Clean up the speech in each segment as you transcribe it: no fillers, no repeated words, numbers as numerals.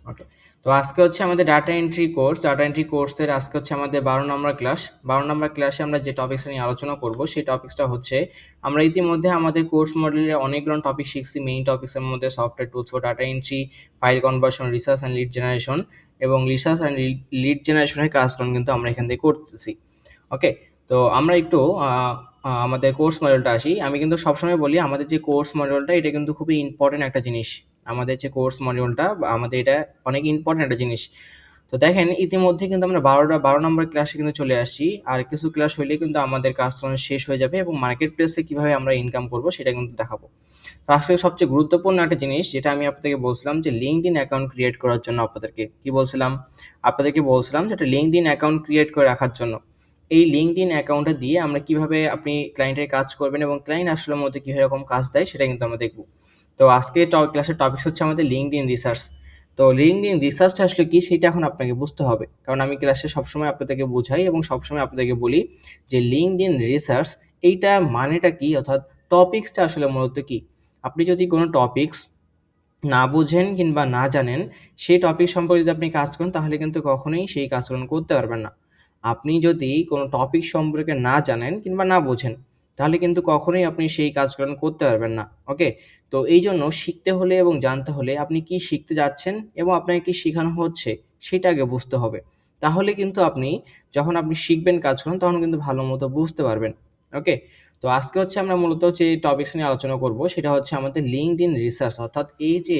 ওকে। তো আজকে হচ্ছে আমাদের data entry course. Data entry কোর্সের আজকে হচ্ছে আমাদের 12 নম্বর ক্লাস। 12 নম্বর ক্লাসে আমরা যে টপিকসটা নিয়ে আলোচনা করব, সেই টপিকসটা হচ্ছে আমরা ইতিমধ্যে আমাদের কোর্স মডেলে অনেকগুলো টপিক শিখছি। মেইন টপিকসের মধ্যে software tools for data entry, file conversion, research and lead generation এবং রিসার্চ অ্যান্ড লিড জেনারেশনের কাজগুলো কিন্তু আমরা এখান থেকে করতেছি। ওকে। তো আমরা একটু আমাদের কোর্স মডেলটা আসি। আমি কিন্তু সবসময় বলি আমাদের যে কোর্স মডেলটা এটা কিন্তু খুবই ইম্পর্টেন্ট একটা জিনিস। আমাদের যে কোর্স মডিউলটা আমাদের এটা অনেক ইম্পর্টেন্ট একটা জিনিস। তো দেখেন ইতিমধ্যে কিন্তু আমরা 12 নম্বর ক্লাসে কিন্তু চলে আসছি। আর কিছু ক্লাস হইলেই কিন্তু আমাদের কাজ শেষ হয়ে যাবে এবং মার্কেট প্লেসে কিভাবে আমরা ইনকাম করব সেটা কিন্তু দেখাবো। তো আজকে সবচেয়ে গুরুত্বপূর্ণ একটা জিনিস যেটা আমি আপনাদেরকে বলছিলাম যে লিঙ্কডইন অ্যাকাউন্ট ক্রিয়েট করার জন্য আপনাদেরকে কি বলছিলাম? আপনাদেরকে বলছিলাম যে একটা লিঙ্কডইন অ্যাকাউন্ট ক্রিয়েট করে রাখার জন্য। এই লিঙ্কডইন অ্যাকাউন্টটা দিয়ে আমরা কিভাবে আপনি ক্লায়েন্টের কাজ করবেন এবং ক্লায়েন্ট আসলে মধ্যে কিভাবে এরকম কাজ দেয় সেটা কিন্তু আমরা দেখব। তো আজকে ক্লাসের টপিকস হচ্ছে আমাদের লিঙ্কডইন রিসার্চ। তো লিঙ্কডইন রিসার্চটা আসলে কি সেটা এখন আপনাকে বুঝতে হবে। কারণ আমি ক্লাসে সবসময় আপনাদেরকে বুঝাই এবং সবসময় আপনাদেরকে বলি যে লিঙ্কডইন রিসার্চ এইটা মানেটা কি, অর্থাৎ টপিক্সটা আসলে মূলত কি। আপনি যদি কোনো টপিক্স না বুঝেন কিংবা না জানেন, সেই টপিক সম্পর্কে যদি আপনি কাজ করেন তাহলে কিন্তু কখনোই সেই কাজগুলো করতে পারবেন না। আপনি যদি কোনো টপিক সম্পর্কে না জানেন কিংবা না বোঝেন, তাহলে কিন্তু কখনোই আপনি সেই কাজগুলো করতে পারবেন না। ওকে? তো এইজন্য শিখতে হলে এবং জানতে হলে আপনি কি শিখতে যাচ্ছেন এবং আপনাকে কি শিখানো হচ্ছে সেটা আগে বুঝতে হবে। তাহলে কিন্তু আপনি যখন আপনি শিখবেন কাজগুলো তখন কিন্তু ভালোমতো বুঝতে পারবেন। ওকে? তো আজকে হচ্ছে আমরা মূলত যে টপিকস নিয়ে আলোচনা করব সেটা হচ্ছে আমাদের লিঙ্কডইন রিসার্চ, অর্থাৎ এই যে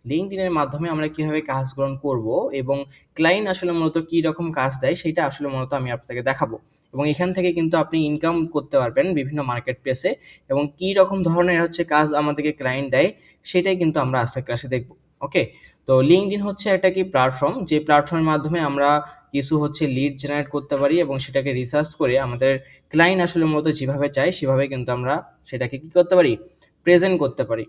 লিঙ্কডইন এর মাধ্যমে আমরা কিভাবে কাজ গ্রহণ করব এবং ক্লায়েন্ট আসলে মূলত কি রকম কাজ দেয় সেটা আসলে মূলত আমি আপনাকে দেখাবো। এবং এখান থেকে কিন্তু আপনি ইনকাম করতে পারবেন বিভিন্ন মার্কেট প্লেসে এবং কি রকম ধরনের হচ্ছে কাজ আমাদেরকে ক্লায়েন্ট দেয় সেটাই কিন্তু আমরা আজকের ক্লাসে দেখব। ওকে? তো লিঙ্কডইন হচ্ছে একটা কি প্ল্যাটফর্ম, যে প্ল্যাটফর্মের মাধ্যমে আমরা কিছু হচ্ছে লিড জেনারেট করতে পারি এবং সেটাকে রিসার্চ করে আমাদের ক্লায়েন্ট আসলে মূলত যেভাবে চায় সেভাবে কিন্তু আমরা সেটাকে কি করতে পারি? প্রেজেন্ট করতে পারি।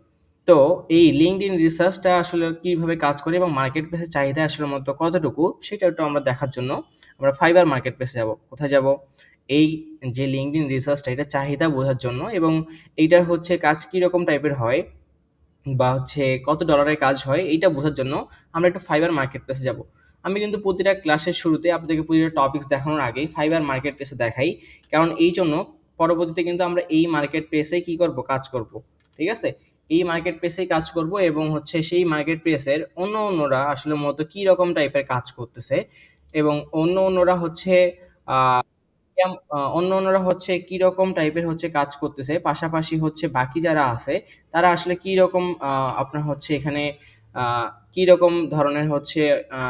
তো এই লিঙ্কডইন রিসার্চটা আসলে কিভাবে কাজ করে এবং মার্কেট প্লেসের চাহিদা আসলে মূলত কতটুকু সেটা একটু আমরা দেখার জন্য আমরা ফাইবার মার্কেট প্লেসে যাব। কোথায় যাব? এই যে লিঙ্কডইন রিসার্চটা এটা চাহিদা বোঝার জন্য এবং এইটার হচ্ছে কাজ কিরকম টাইপের হয় বা হচ্ছে কত ডলারের কাজ হয় এইটা বোঝার জন্য আমরা একটু ফাইবার মার্কেট প্লেসে যাব। আমি কিন্তু প্রতিটা ক্লাসের শুরুতে আপনাদেরকে প্রতিটা টপিকস দেখানোর আগেই ফাইবার মার্কেট প্লেসে দেখাই। কারণ এই জন্য পরবর্তীতে কিন্তু আমরা এই মার্কেট প্লেসেই কি করব? কাজ করব। ঠিক আছে? এই মার্কেট প্লেসেই কাজ করব এবং হচ্ছে সেই মার্কেট প্লেসের অন্যরা আসলে মূলত কি রকম টাইপের কাজ করতেছে এবং অন্যরা হচ্ছে আ অন্যরা হচ্ছে কিরকম টাইপের হচ্ছে কাজ করতেছে। পাশাপাশি হচ্ছে বাকি যারা আছে তারা আসলে কিরকম আপনার হচ্ছে এখানে আ কিরকম ধরনের হচ্ছে আ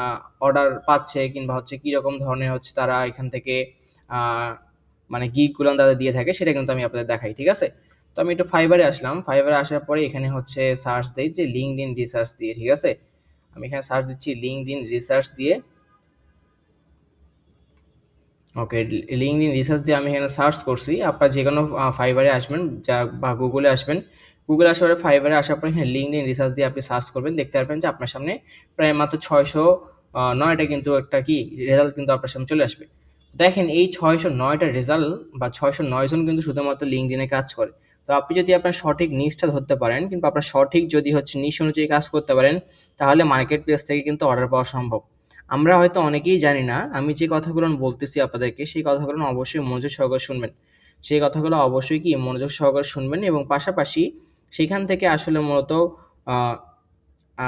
অর্ডার পাচ্ছে কিংবা হচ্ছে কিরকম ধরনের হচ্ছে তারা এখান থেকে আ মানে গিগ গুলো তাদের দিয়ে থাকে সেটা কিন্তু আমি আপনাদের দেখাই। ঠিক আছে? তো আমি একটু ফাইবারে আসলাম। ফাইবারে আসার পরে এখানে হচ্ছে সার্চ দেই যে লিঙ্কডইন রিসার্চ দিয়ে। ঠিক আছে? আমি এখানে সার্চ দিচ্ছি লিঙ্কডইন রিসার্চ দিয়ে। ওকে, লিঙ্কডইন রিসার্চ দিয়ে আমি এখানে সার্চ করছি। আপনারা যেকোনো ফাইবারে আসবেন বা গুগলে আসবেন। গুগলে আসার পরে ফাইবারে আসার পরে এখানে লিঙ্কডইন রিসার্চ দিয়ে আপনি সার্চ করবেন। দেখতে পারবেন যে আপনার সামনে প্রায় মাত্র ৬০৯ টা কিন্তু একটা কি রেজাল্ট কিন্তু আপনার সামনে চলে আসবে। দেখেন এই ৬০৯ টা রেজাল্ট বা ৬০৯ জন কিন্তু শুধুমাত্র লিঙ্কডইনে কাজ করে। তো আপনি যদি আপনার সঠিক নিশটা ধরতে পারেন কিংবা আপনার সঠিক যদি হচ্ছে নিশ অনুযায়ী কাজ করতে পারেন, তাহলে মার্কেট প্লেস থেকে কিন্তু অর্ডার পাওয়া সম্ভব। আমরা হয়তো অনেকেই জানি না। আমি যে কথাগুলো বলতেছি আপনাদেরকে, সেই কথাগুলো অবশ্যই মনোযোগ সহকারে শুনবেন। সেই কথাগুলো অবশ্যই কি মনোযোগ সহকারে শুনবেন এবং পাশাপাশি সেখান থেকে আসলে মূলত আ আ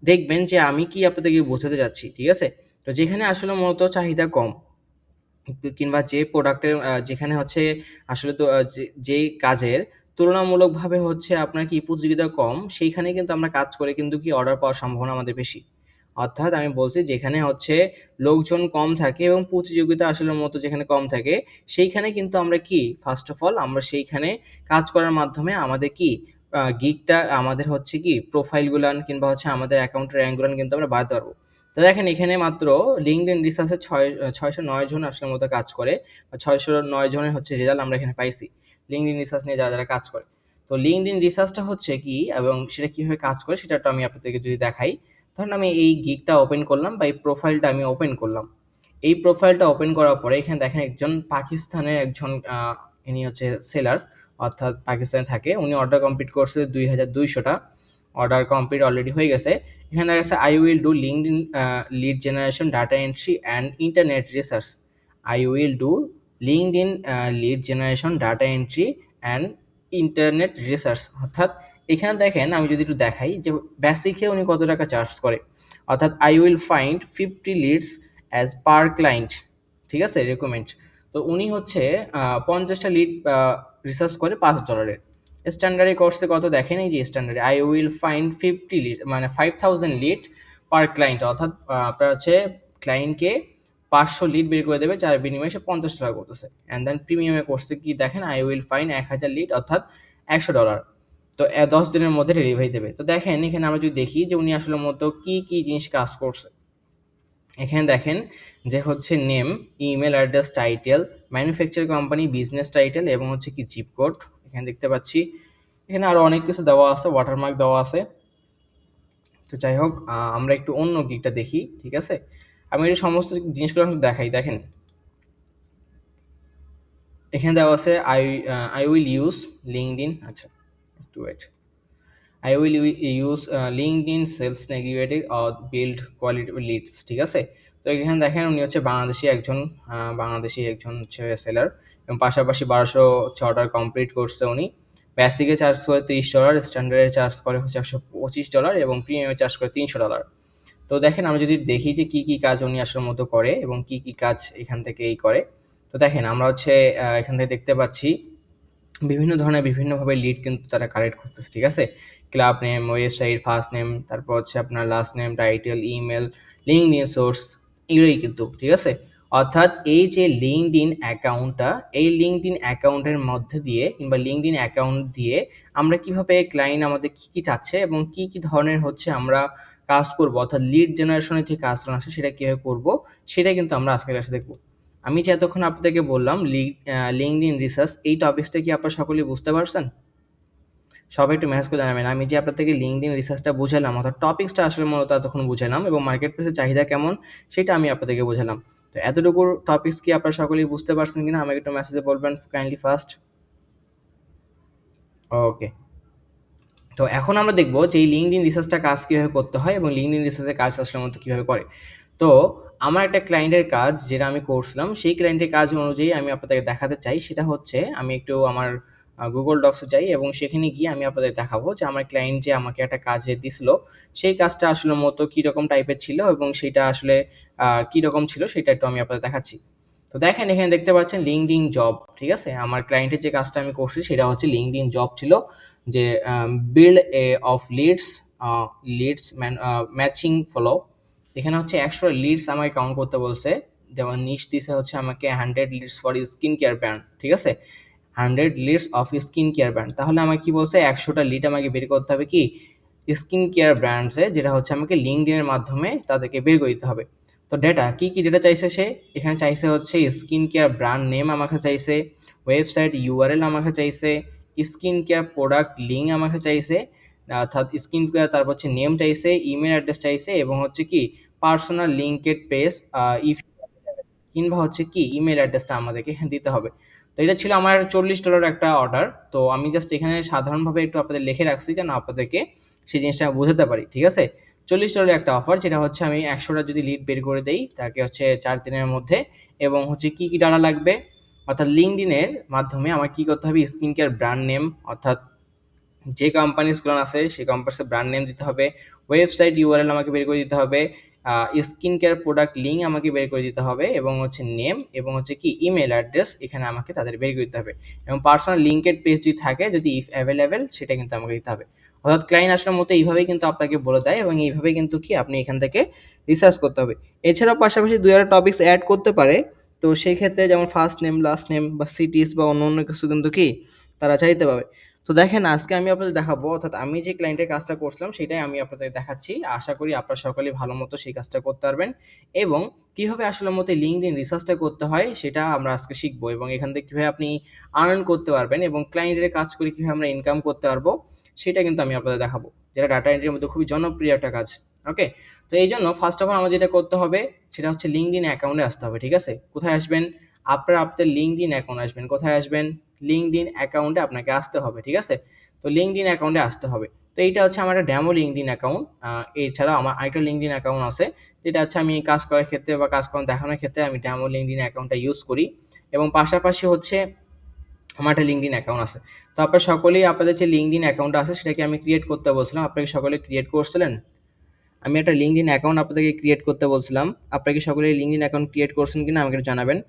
দেখবেন যে আমি কি আপনাদেরকে বোঝাতে চাচ্ছি। ঠিক আছে? তো যেখানে আসলে মূলত চাহিদা কম কিংবা যে প্রোডাক্টের যেখানে হচ্ছে আসলে তো যেই কাজের তুলনামূলকভাবে হচ্ছে আপনার কি প্রতিযোগিতা কম, সেইখানে কিন্তু আমরা কাজ করে কিন্তু কি অর্ডার পাওয়ার সম্ভাবনা আমাদের বেশি। অর্থাৎ আমি বলছি যেখানে হচ্ছে লোকজন কম থাকে এবং প্রতিযোগিতা আসলে মূলত যেখানে কম থাকে, সেইখানে কিন্তু আমরা কি ফার্স্ট অফ অল আমরা সেইখানে কাজ করার মাধ্যমে আমাদের কি গিগটা আমাদের হচ্ছে কি প্রোফাইল গুলান কিংবা হচ্ছে আমাদের অ্যাকাউন্টের র‍্যাঙ্ক গুলান কিন্তু আমরা বাড়াতে পারবো। তো দেখেন এখানে মাত্র লিঙ্কডইন রিসার্চে ৬০৯ জন আসলে মূলত কাজ করে বা ৬০৯ জনের হচ্ছে রেজাল্ট আমরা এখানে পাইছি। লিঙ্কডইন রিসার্চ নিয়ে যারা কাজ করে। তো লিঙ্কডইন রিসার্চটা হচ্ছে কি এবং সেটা কিভাবে কাজ করে সেটা একটু আমি আপনাদেরকে যদি দেখাই। ধরুন আমি এই গিগটা ওপেন করলাম বা এই প্রোফাইলটা আমি ওপেন করলাম। এই প্রোফাইলটা ওপেন করার পরে এখানে দেখেন একজন পাকিস্তানের একজন ইনি হচ্ছে সেলার, অর্থাৎ পাকিস্তানে থাকে। উনি অর্ডার কমপ্লিট করছে ২,২০০ টা। অর্ডার কমপ্লিট অলরেডি হয়ে গেছে। এখানে দেখা গেছে I will do linked in lead generation, data entry and internet research. I will do linked in lead generation, data entry and internet research. অর্থাৎ এখানে দেখেন, আমি যদি একটু দেখাই যে বেসিকে উনি কত টাকা চার্জ করে। অর্থাৎ I will find 50 leads as per client, ঠিক আছে, রেকমেন্ড। তো উনি হচ্ছে 50টা লিড রিসার্চ করে $5। স্ট্যান্ডার্ডে কোর্সে কত দেখেন, এই যে স্ট্যান্ডার্ডে আই উইল ফাইন্ড 50 লিড মানে 5000 লিড পার ক্লায়েন্ট। অর্থাৎ আপনার হচ্ছে ক্লায়েন্টকে 500 লিড বের করে দেবে, যার বিনিময়ে সে $50 করতেছে। অ্যান্ড দেন প্রিমিয়ামে কোর্সে কি দেখেন, আই উইল ফাইন্ড 1000 লিড অর্থাৎ $100। তো 10 দিনের মধ্যে ডেলিভারি দেবে। তো দেখেন এখানে আমরা যদি দেখি যে উনি আসলে মতো কি কি জিনিস কাজ করছে। এখানে দেখেন যে হচ্ছে name, email address, title, manufacture company, business title এবং হচ্ছে কি জিপ কোড এখানে দেখতে পাচ্ছি। এখানে আরও অনেক কিছু দেওয়া আছে, ওয়াটারমার্ক দেওয়া আছে। তো যাই হোক, আমরা একটু অন্য দিকটা দেখি, ঠিক আছে। আমি এই সমস্ত জিনিসগুলো দেখাই। দেখেন এখানে দেওয়া আছে আই উইল ইউজ লিঙ্কডইন, আচ্ছা একটু wait, I will use LinkedIn sales executive or build quality leads, ঠিক আছে। তো এখানে দেখেন উনি হচ্ছে বাংলাদেশি একজন হচ্ছে সেলার, এবং পাশাপাশি 1200 হচ্ছে অর্ডার কমপ্লিট করছে উনি। বেসিকে চার্জ করে $30, স্ট্যান্ডার্ডে চার্জ করে হচ্ছে $125 এবং প্রিমিয়ামে চার্জ করে $300। তো দেখেন আমরা যদি দেখি যে কি কি কাজ উনি আসলে মতো করে এবং কি কি কাজ এখান থেকে এই করে। তো দেখেন আমরা হচ্ছে এখান থেকে দেখতে পাচ্ছি বিভিন্ন ধরনের বিভিন্নভাবে লিড কিন্তু তারা কালেক্ট করতেছে, ঠিক আছে। Club name, website, first name, তারপর হচ্ছে আপনার last name, title, email, LinkedIn source, এগুলোই কিন্তু, ঠিক আছে। অর্থাৎ এই যে লিঙ্কডইন অ্যাকাউন্টটা, এই লিঙ্কডইন অ্যাকাউন্টের মধ্যে দিয়ে কিংবা লিঙ্কডইন অ্যাকাউন্ট দিয়ে আমরা কিভাবে ক্লায়েন্ট আমাদের কী কী চাচ্ছে এবং কী কী ধরনের হচ্ছে আমরা কাজ করবো, অর্থাৎ লিড জেনারেশনের যে কাজটা আছে সেটা কীভাবে করবো, সেটাই কিন্তু আমরা আজকের ক্লাসে দেখবো। আমি যে এতক্ষণ আপনাদেরকে বললাম লিঙ্কডইন রিসার্চ, এই টপিকসটা কি আপনারা সকলেই বুঝতে পারছেন? সবাই একটু মেসেজ করে জানাবেন। আমি যে আপনাদেরকে লিঙ্কডইন রিসার্চটা বুঝালাম, অর্থাৎ টপিকসটা আসলে মূলত এতক্ষণ বুঝালাম এবং মার্কেট প্লেসের চাহিদা কেমন সেটা আমি আপনাদেরকে বোঝালাম। তো এতটুকু টপিকস কি আপনারা সকলেই বুঝতে পারছেন কিনা আমাকে একটু মেসেজে বলবেন কাইন্ডলি ফার্স্ট। ওকে। তো এখন আমরা দেখব যে এই লিঙ্কডইন রিসার্চটা কাজ কীভাবে করতে হয় এবং লিঙ্কডইন রিসার্চের কাজ আসলে মূলত কীভাবে করে। তো আমার একটা ক্লায়েন্টের কাজ যেটা আমি করছিলাম, সেই ক্লায়েন্টের কাজ অনুযায়ী আমি আপনাদেরকে দেখাতে চাই। সেটা হচ্ছে আমি একটু আমার Google Docs এ যাই এবং সেখানে গিয়ে আমি আপনাদের দেখাবো যে আমার ক্লায়েন্ট যে আমাকে একটা কাজে দিছিল, সেই কাজটা আসলে মূলত কীরকম টাইপের ছিল এবং সেইটা আসলে কীরকম ছিল সেটা একটু আমি আপনাদের দেখাচ্ছি। তো দেখেন এখানে দেখতে পাচ্ছেন লিঙ্কডইন জব, ঠিক আছে। আমার ক্লায়েন্টের যে কাজটা আমি করছি সেটা হচ্ছে লিঙ্কডইন জব ছিল, যে build of leads matching follow. এখানে হচ্ছে 100 লিডস আমাকে কাউন্ট করতে বলছে। যেমন নিশ দিছে হচ্ছে আমাকে 100 leads for skin care brand, ঠিক আছে, 100 leads of skin care brand. তাহলে আমাকে কি বলছে, 100টা লিড আমাকে বের করতে হবে কি স্কিন কেয়ার ব্র্যান্ডসে, যেটা হচ্ছে আমাকে লিঙ্কডইনের মাধ্যমে তাদেরকে বের করে দিতে হবে। তো ডেটা কি কি ডেটা চাইছে সে, এখানে চাইছে হচ্ছে স্কিন কেয়ার ব্র্যান্ড নেম আমাকে চাইছে, ওয়েবসাইট ইউআরএল আমাকে চাইছে, স্কিন কেয়ার প্রোডাক্ট লিঙ্ক আমাকে চাইছে, অর্থাৎ স্কিন কেয়ার, তারপর হচ্ছে নেম চাইছে, ইমেল অ্যাড্রেস চাইছে এবং হচ্ছে কি পার্সোনাল লিঙ্কেড পেজ ইফ, কিংবা হচ্ছে কি ইমেল অ্যাড্রেসটা আমাদেরকে এখানে দিতে হবে। তো এটা ছিল আমার $40 একটা অর্ডার। তো আমি জাস্ট এখানে সাধারণভাবে একটু আপনাদের লিখে রাখছি যেন আপনাদেরকে সেই জিনিসটা বোঝাতে পারি, ঠিক আছে। $40 একটা অফার, যেটা হচ্ছে আমি 100টা যদি লিড বের করে দেই তাকে হচ্ছে 4 দিনের মধ্যে, এবং হচ্ছে কি কি ডাটা লাগবে, অর্থাৎ লিঙ্কডইনের মাধ্যমে আমার কি করতে হবে, স্কিন কেয়ার ব্র্যান্ড নেম, অর্থাৎ যে কোম্পানিসগুলো আছে সেই কোম্পানিসের ব্র্যান্ড নেম দিতে হবে, ওয়েবসাইট ইউআরএল আমাকে বের করে দিতে হবে, স্কিন কেয়ার প্রোডাক্ট লিঙ্ক আমাকে বের করে দিতে হবে এবং হচ্ছে নেম এবং হচ্ছে কি ইমেল অ্যাড্রেস এখানে আমাকে তাদের বের করে দিতে হবে, এবং পার্সোনাল লিঙ্কেড পেজ যদি থাকে, যদি ইফ অ্যাভেলেবেল, সেটা কিন্তু আমাকে দিতে হবে। অর্থাৎ ক্লায়েন্ট আসলে মতো এইভাবেই কিন্তু আপনাকে বলে দেয় এবং এইভাবেই কিন্তু কি আপনি এখান থেকে রিসার্চ করতে হবে। এছাড়াও পাশাপাশি 2-1 টপিকস অ্যাড করতে পারে। তো সেই ক্ষেত্রে যেমন ফার্স্ট নেম, লাস্ট নেম বা সিটিস বা অন্য অন্য কিছু কিন্তু কি তারা চাইতে পাবে। তো দেখেন আজকে আমি আপনাদের দেখাবো, অর্থাৎ আমি যে ক্লায়েন্টের কাজটা করছিলাম সেটাই আমি আপনাদের দেখাচ্ছি। আশা করি আপনারা সকলেই ভালো মতো সেই কাজটা করতে পারবেন এবং কীভাবে আসলে মতো লিঙ্কডইন রিসার্চটা করতে হয় সেটা আমরা আজকে শিখবো, এবং এখান থেকে কীভাবে আপনি আর্ন করতে পারবেন এবং ক্লায়েন্টের কাজ করে কীভাবে আমরা ইনকাম করতে পারবো সেটা কিন্তু আমি আপনাদের দেখাবো, যেটা ডাটা এন্ট্রির মধ্যে খুবই জনপ্রিয় একটা কাজ। ওকে। তো এই জন্য ফার্স্ট অফ অল আমার যেটা করতে হবে সেটা হচ্ছে লিঙ্কডইন অ্যাকাউন্টে আসতে হবে, ঠিক আছে। কোথায় আসবেন, আপনারা আপনাদের লিঙ্কডইন অ্যাকাউন্ট আসবেন। কোথায় আসবেন, লিঙ্কডইন অ্যাকাউন্টে আপনাকে আসতে হবে, ঠিক আছে। তো লিঙ্কডইন অ্যাকাউন্টে আসতে হবে। তো তো এইটা হচ্ছে আমার একটা ডেমো লিঙ্কডইন অ্যাকাউন্ট। এছাড়াও আমার আরেকটা লিঙ্কডইন অ্যাকাউন্ট আছে, যেটা হচ্ছে আমি কাজ করার ক্ষেত্রে বা কাজকর্ম দেখানোর ক্ষেত্রে আমি ডেমো লিঙ্কডইন অ্যাকাউন্টটা ইউজ করি, এবং পাশাপাশি হচ্ছে আমার একটা লিঙ্কডইন অ্যাকাউন্ট আছে। তো আপনারা সকলেই আপনাদের যে লিঙ্কডইন অ্যাকাউন্টটা আছে সেটাকে আমি ক্রিয়েট করতে বলছিলাম, আপনাকে সকলে ক্রিয়েট করছিলেন? আমি একটা লিঙ্কডইন অ্যাকাউন্ট আপনাদেরকে ক্রিয়েট করতে বলছিলাম, আপনারা কি সকলেই লিঙ্কডইন অ্যাকাউন্ট ক্রিয়েট করছেন কিনা আমাকে একটু জানাবেন।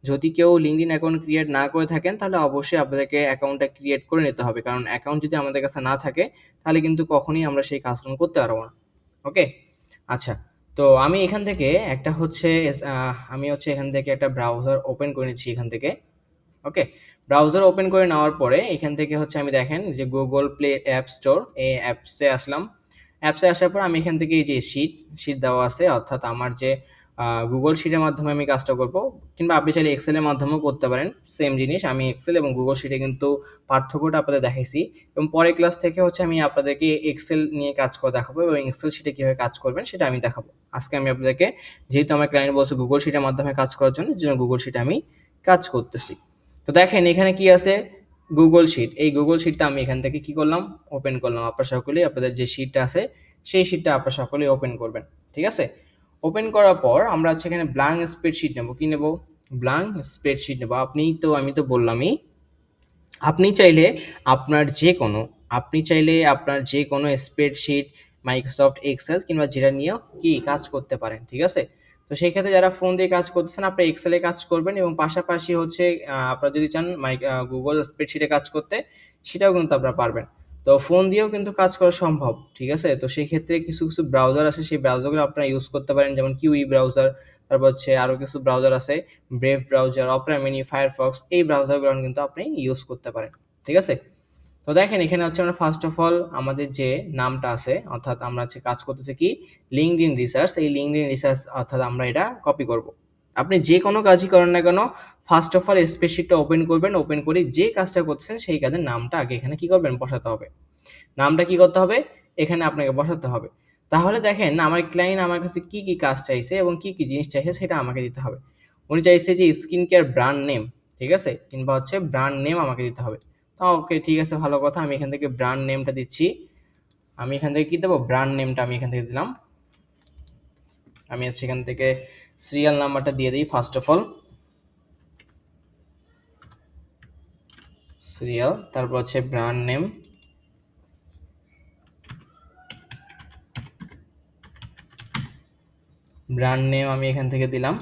যদি কেউ লিঙ্কডইন অ্যাকাউন্ট ক্রিয়েট না করে থাকেন তাহলে অবশ্যই আপনাদেরকে অ্যাকাউন্টটা ক্রিয়েট করে নিতে হবে, কারণ অ্যাকাউন্ট যদি আমাদের কাছে না থাকে তাহলে কিন্তু কখনোই আমরা সেই কাজটা করতে পারবো না। ওকে, আচ্ছা। তো আমি এখান থেকে একটা হচ্ছে আমি হচ্ছে এখান থেকে একটা ব্রাউজার ওপেন করে নিচ্ছি এখান থেকে। ওকে, ব্রাউজার ওপেন করে নেওয়ার পরে এখান থেকে হচ্ছে আমি দেখেন যে গুগল প্লে অ্যাপ স্টোর, এই অ্যাপসে আসলাম। অ্যাপসে আসার পর আমি এখান থেকে এই যে শিট দেওয়া আছে, অর্থাৎ আমার যে গুগল শিটের মাধ্যমে আমি কাজটা করব, কিংবা আপনি চাইলে এক্সেলের মাধ্যমেও করতে পারেন সেম জিনিস। আমি এক্সেল এবং গুগল শিটে কিন্তু পার্থক্যটা আপনাদের দেখাইছি, এবং পরের ক্লাস থেকে হচ্ছে আমি আপনাদেরকে এক্সেল নিয়ে কাজ করে দেখাবো এবং এক্সেল শিটে কীভাবে কাজ করবেন সেটা আমি দেখাবো। আজকে আমি আপনাদেরকে, যেহেতু আমার ক্লায়েন্ট বলছে গুগল শিটের মাধ্যমে কাজ করার জন্য, গুগল শিটে আমি কাজ করতেছি। তো দেখেন এখানে কি আছে, গুগল শিট। এই গুগল শিটটা আমি এখান থেকে কি করলাম, ওপেন করলাম। আপনারা সকলেই আপনাদের যে শিটটা আছে সেই শিটটা আপনারা সকলেই ওপেন করবেন, ঠিক আছে? ওপেন করার পর আমরা হচ্ছে এখানে ব্ল্যাঙ্ক স্প্রেডশিট নেব। কি নেব? ব্ল্যাঙ্ক স্প্রেডশিট নেব। আমি তো বললামই, আপনি চাইলে আপনার যে কোনো স্প্রেডশিট, মাইক্রোসফট এক্সেল কিংবা যেটা নিয়েও কি কাজ করতে পারেন, ঠিক আছে? তো সেই ক্ষেত্রে যারা ফোন দিয়ে কাজ করতেছেন আপনারা এক্সেলে কাজ করবেন, এবং পাশাপাশি হচ্ছে আপনারা যদি চান গুগল স্প্রেডশিটে কাজ করতে, সেটাও কিন্তু আপনারা পারবেন। তো ফোন দিয়েও কিন্তু কাজ করা সম্ভব, ঠিক আছে? তো সেই ক্ষেত্রে কিছু কিছু ব্রাউজার আছে, সেই ব্রাউজারগুলো আপনারা ইউজ করতে পারেন, যেমন কিউই ব্রাউজার, তারপর হচ্ছে আরও কিছু ব্রাউজার আছে, brave browser, Opera mini, Firefox, এই ব্রাউজারগুলো কিন্তু আপনি ইউজ করতে পারেন, ঠিক আছে? তো দেখেন এখানে হচ্ছে আমরা ফার্স্ট অফ অল আমাদের যে নামটা আছে, অর্থাৎ আমরা হচ্ছে কাজ করতেছি কি লিঙ্কডইন রিসার্চ, এই লিঙ্কডইন রিসার্চ অর্থাৎ আমরা এটা কপি করব। আপনি যে কোনো কাজই করেন না কেন, ফার্স্ট অফ অল স্প্রেডশিটটা ওপেন করবেন, ওপেন করে যে কাজটা করছেন সেই কাজের নামটা আগে এখানে কি করবেন, বসাতে হবে। নামটা কি করতে হবে, এখানে আপনাকে বসাতে হবে। তাহলে দেখেন আমার ক্লায়েন্ট আমার কাছে কি কি কাজ চাইছে এবং কি কি জিনিস চাইছে সেটা আমাকে দিতে হবে। উনি চাইছে যে স্কিন কেয়ার ব্র্যান্ড নেম, ঠিক আছে, কিংবা হচ্ছে ব্র্যান্ড নেম আমাকে দিতে হবে। তো ওকে, ঠিক আছে, ভালো কথা, আমি এখান থেকে ব্র্যান্ড নেমটা দিচ্ছি। আমি এখান থেকে কি দেবো, ব্র্যান্ড নেমটা আমি এখান থেকে দিলাম। আমি হচ্ছে এখান থেকে সিরিয়াল নাম্বারটা দিয়ে দিই। ফার্স্ট অফ অল সিরিয়াল, তারপর হচ্ছে ব্র্যান্ড নেম, আমি এখান থেকে দিলাম।